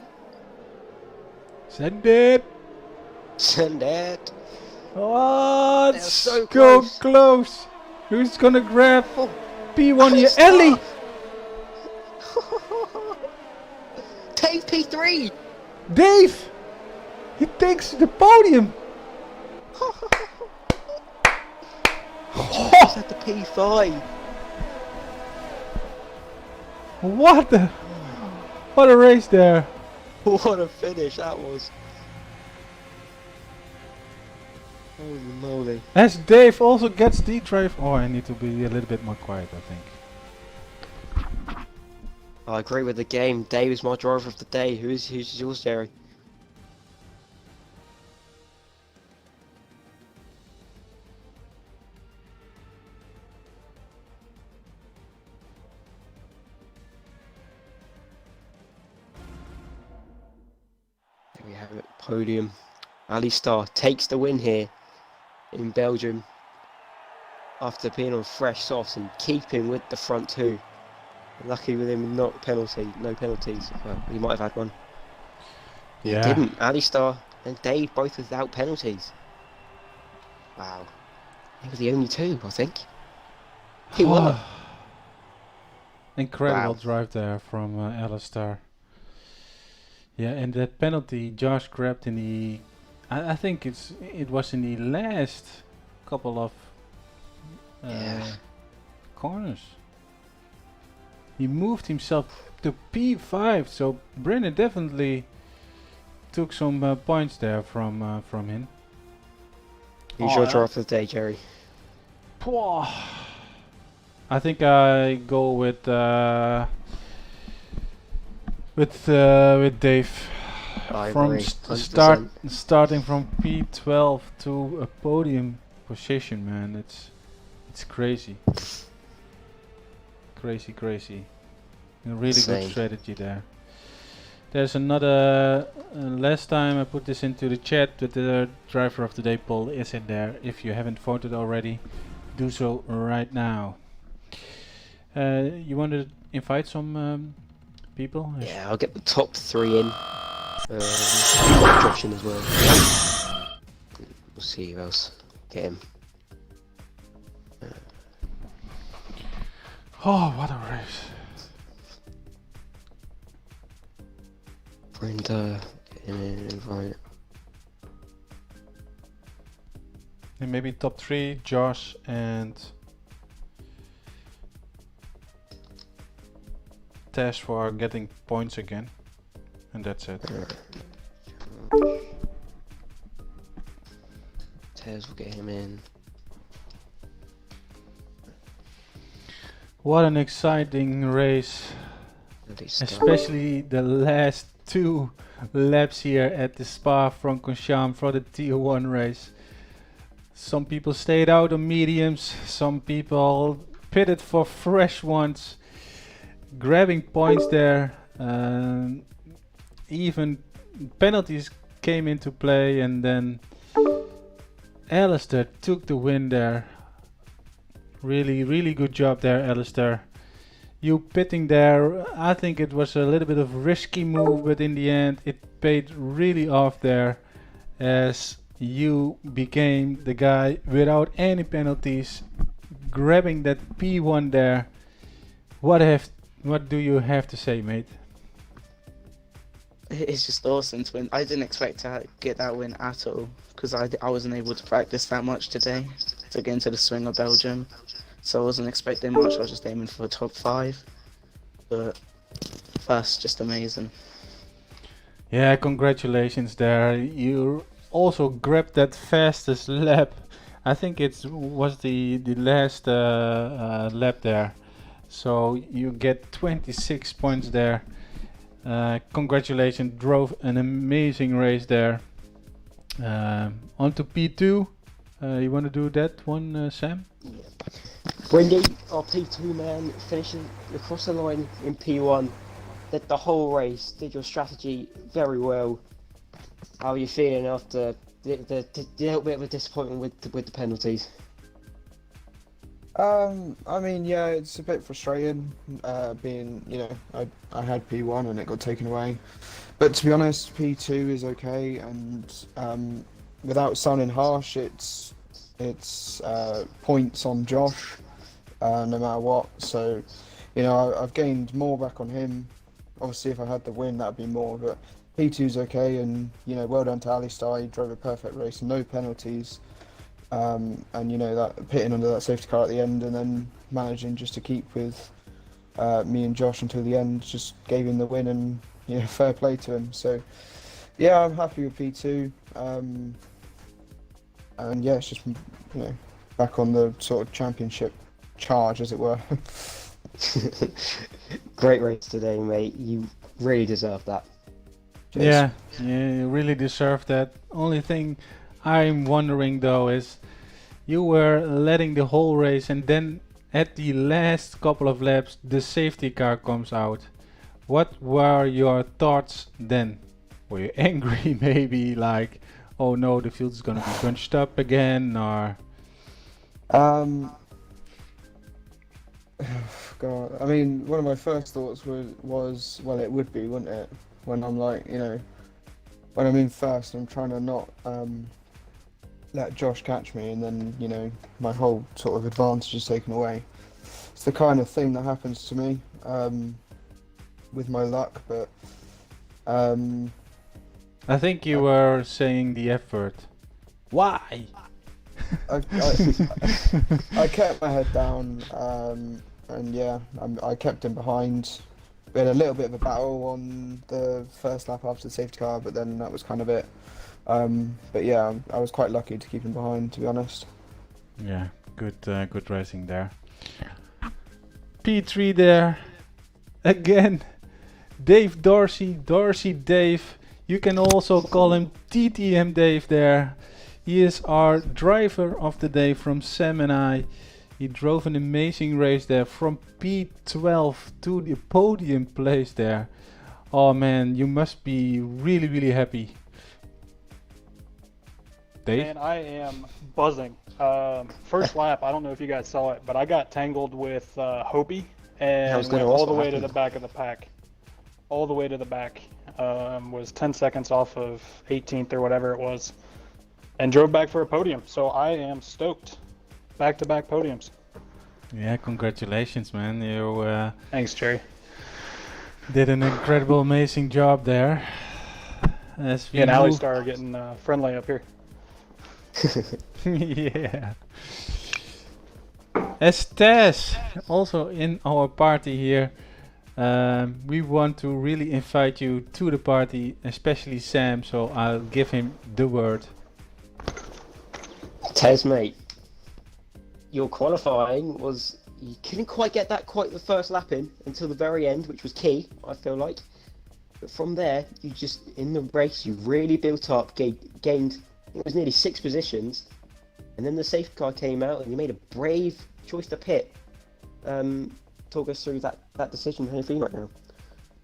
Send it! Send it. Oh, They're it's so so close. close. Who's gonna grab Oh. P1 here? Ellie! Take P3. Dave! He takes the podium! He's at the P5. What the? What a race there! What a finish that was. Holy moly. As Dave also gets the drive. Oh, I need to be a little bit more quiet, I think. I agree with the game. Dave is my driver of the day. Who's yours, Jerry? There we have it. Podium. Ali Star takes the win here in Belgium after being on fresh softs and keeping with the front two. Lucky with him, no penalties. Well, he might have had one. Yeah. He didn't. Ali Star and Dave both without penalties. Wow. They were the only two, I think. He won. Incredible Wow. drive there from Alistair. Yeah, and that penalty Josh grabbed in the, I think it was in the last couple of Yeah. corners. He moved himself to P5, so Brennan definitely took some points there from him. Who's your driver of the day, Jerry? I think I go with Dave. I From agree. starting from P12 to a podium position, man, it's crazy. Crazy. A really Insane. good strategy there. There's another. Last time I put this into the chat, that the driver of the day poll is in there. If you haven't voted already, do so right now. You want to invite some people? Yeah, I'll get the top three in. Josh in as well. We'll see who else. Get him. Oh, what a race! Brenda, invite. And maybe top 3, Josh and Tash for getting points again. And that's it. Tez will get him in. What an exciting race. Especially the last 2 laps here at the Spa-Francorchamps for the Tier 1 race. Some people stayed out on mediums, some people pitted for fresh ones, grabbing points there. Even penalties came into play, and then Alistair took the win there. Really good job there, Alistair. You pitting there, I think it was a little bit of a risky move, but in the end it paid really off there, as you became the guy without any penalties, grabbing that P1 there. What do you have to say, mate? It's just awesome to win. I didn't expect to get that win at all, because I wasn't able to practice that much today to get into the swing of Belgium. So I wasn't expecting much, I was just aiming for the top 5. But first, just amazing. Yeah, congratulations there. You also grabbed that fastest lap. I think it was the last lap there. So you get 26 points there. Congratulations, drove an amazing race there. On to P2. You want to do that one, Sam? Wendy, our P2 man, finishing across the line in P1. Did the whole race, did your strategy very well. How are you feeling after the little bit of a disappointment with the penalties? I mean, yeah, it's a bit frustrating, being, I had P1 and it got taken away. But to be honest, P2 is okay, and without sounding harsh, it's points on Josh, no matter what. So, you know, I've gained more back on him. Obviously, if I had the win, that'd be more. But P2's okay, and you know, well done to Alistar. He drove a perfect race, no penalties, and you know that pitting under that safety car at the end, and then managing just to keep with me and Josh until the end, just gave him the win, and you know, fair play to him. So, yeah, I'm happy with P2. And yeah, it's just, you know, back on the sort of championship charge, as it were. Great race today, mate. You really deserve that. Cheers. Yeah, you really deserve that. Only thing I'm wondering though is you were letting the whole race, and then at the last couple of laps the safety car comes out. What were your thoughts then? Were you angry maybe, like, oh no, the field is gonna be bunched up again, or? God, I mean, one of my first thoughts was well, it would be, wouldn't it? When I'm like, you know, when I'm in first, I'm trying to not let Josh catch me, and then, you know, my whole sort of advantage is taken away. It's the kind of thing that happens to me with my luck, but I think you were saying the effort. Why? I kept my head down, and yeah, I kept him behind. We had a little bit of a battle on the first lap after the safety car, but then that was kind of it. But yeah, I was quite lucky to keep him behind, to be honest. Yeah, good racing there. P3 there again. Dave Dorsey, Dave. You can also call him TTM Dave there. He is our driver of the day from Sam and I. He drove an amazing race there from P12 to the podium place there. Oh man, you must be really happy. Dave? Man, I am buzzing. First lap, I don't know if you guys saw it, but I got tangled with Hopi and went all the way to the back of the pack. All the way to the back. Was 10 seconds off of 18th or whatever it was. And drove back for a podium. So I am stoked. Back-to-back podiums. Yeah, congratulations, man. You Thanks, Jerry. did an incredible, amazing job there. As we Me and move- Alistar are getting friendly up here. Yeah. As Tess, also in our party here, we want to really invite you to the party, especially Sam, so I'll give him the word. Tez, mate, your qualifying was, you couldn't quite get that quite the first lap in until the very end, which was key, I feel like. But from there, you just, in the race, you really built up, gained, it was nearly 6 positions, and then the safety car came out and you made a brave choice to pit. Talk us through that decision. How are you feeling right now?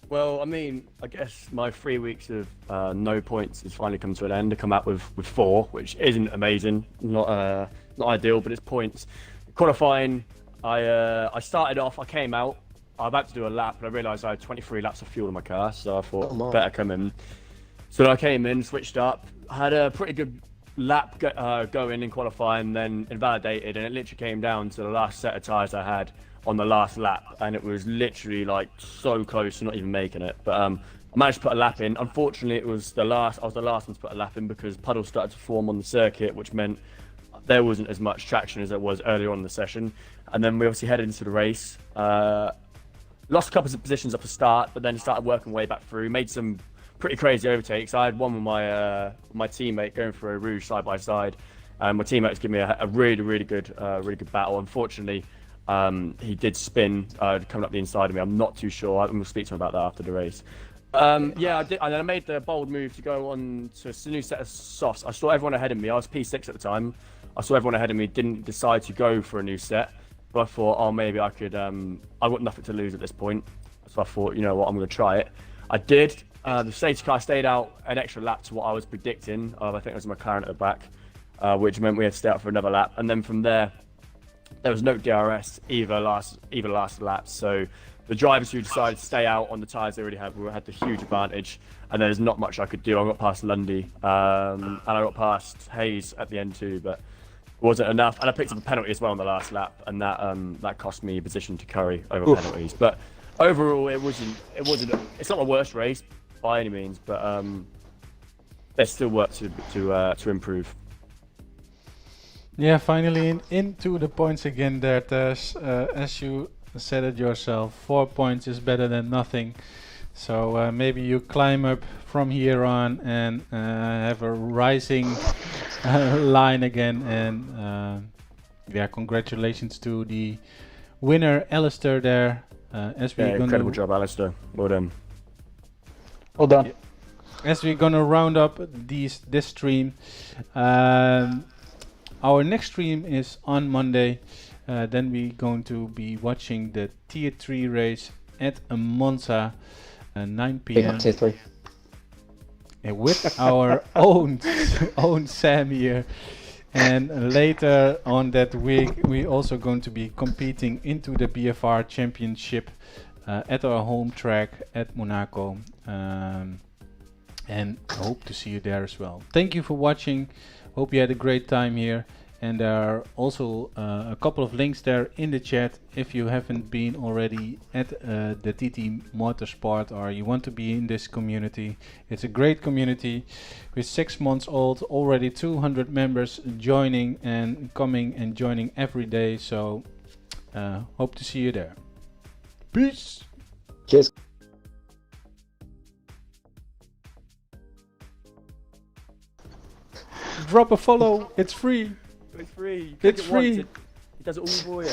Well, I mean, I guess my 3 weeks of no points has finally come to an end. I come out with 4, which isn't amazing, not ideal, but it's points. Qualifying, I started off, I came out, I was about to do a lap, but I realised I had 23 laps of fuel in my car, so I thought better come in. So I came in, switched up, had a pretty good lap going in qualifying, then invalidated, and it literally came down to the last set of tyres I had on the last lap, and it was literally like so close to not even making it. But I managed to put a lap in. Unfortunately, I was the last one to put a lap in because puddles started to form on the circuit, which meant there wasn't as much traction as there was earlier on in the session. And then we obviously headed into the race. Lost a couple of positions up the start, but then started working way back through. Made some pretty crazy overtakes. I had one with my teammate going for a Rouge side by side. My teammate was giving me a really good battle. Unfortunately, he did spin coming up the inside of me. I'm not too sure. I'm going to speak to him about that after the race. Yeah, I did, and then I made the bold move to go on to a new set of softs. I saw everyone ahead of me. I was P6 at the time. I saw everyone ahead of me. Didn't decide to go for a new set, but I thought, oh, maybe I could. I've got nothing to lose at this point, so I thought, you know what, I'm going to try it. I did. The safety car stayed out an extra lap to what I was predicting. I think it was a McLaren at the back, which meant we had to stay out for another lap, and then from there. There was no DRS either last lap, so the drivers who decided to stay out on the tyres they already had the huge advantage. And and there's not much I could do. I got past Lundy, and I got past Hayes at the end too, but it wasn't enough. And I picked up a penalty as well on the last lap, and that cost me a position to curry over penalties. But overall, it wasn't. It's not my worst race by any means, but there's still work to improve. Yeah, finally into the points again there, Tess. As you said it yourself, 4 points is better than nothing. So maybe you climb up from here on and have a rising line again. And yeah, congratulations to the winner, Alistair, there. Incredible job, Alistair. Well done. Well done. As we're gonna round up this stream, our next stream is on Monday. Then we're going to be watching the Tier 3 race at Monza, 9 p.m. Tier 3. With our own Sam here. And later on that week, we're also going to be competing into the BFR Championship at our home track at Monaco. And I hope to see you there as well. Thank you for watching. Hope you had a great time here. And there are also a couple of links there in the chat if you haven't been already at the TT Motorsport or you want to be in this community. It's a great community with 6 months old, already 200 members joining and coming and joining every day. So hope to see you there. Peace. Cheers. Drop a follow, it's free. It's free. It's free. It does it all for you.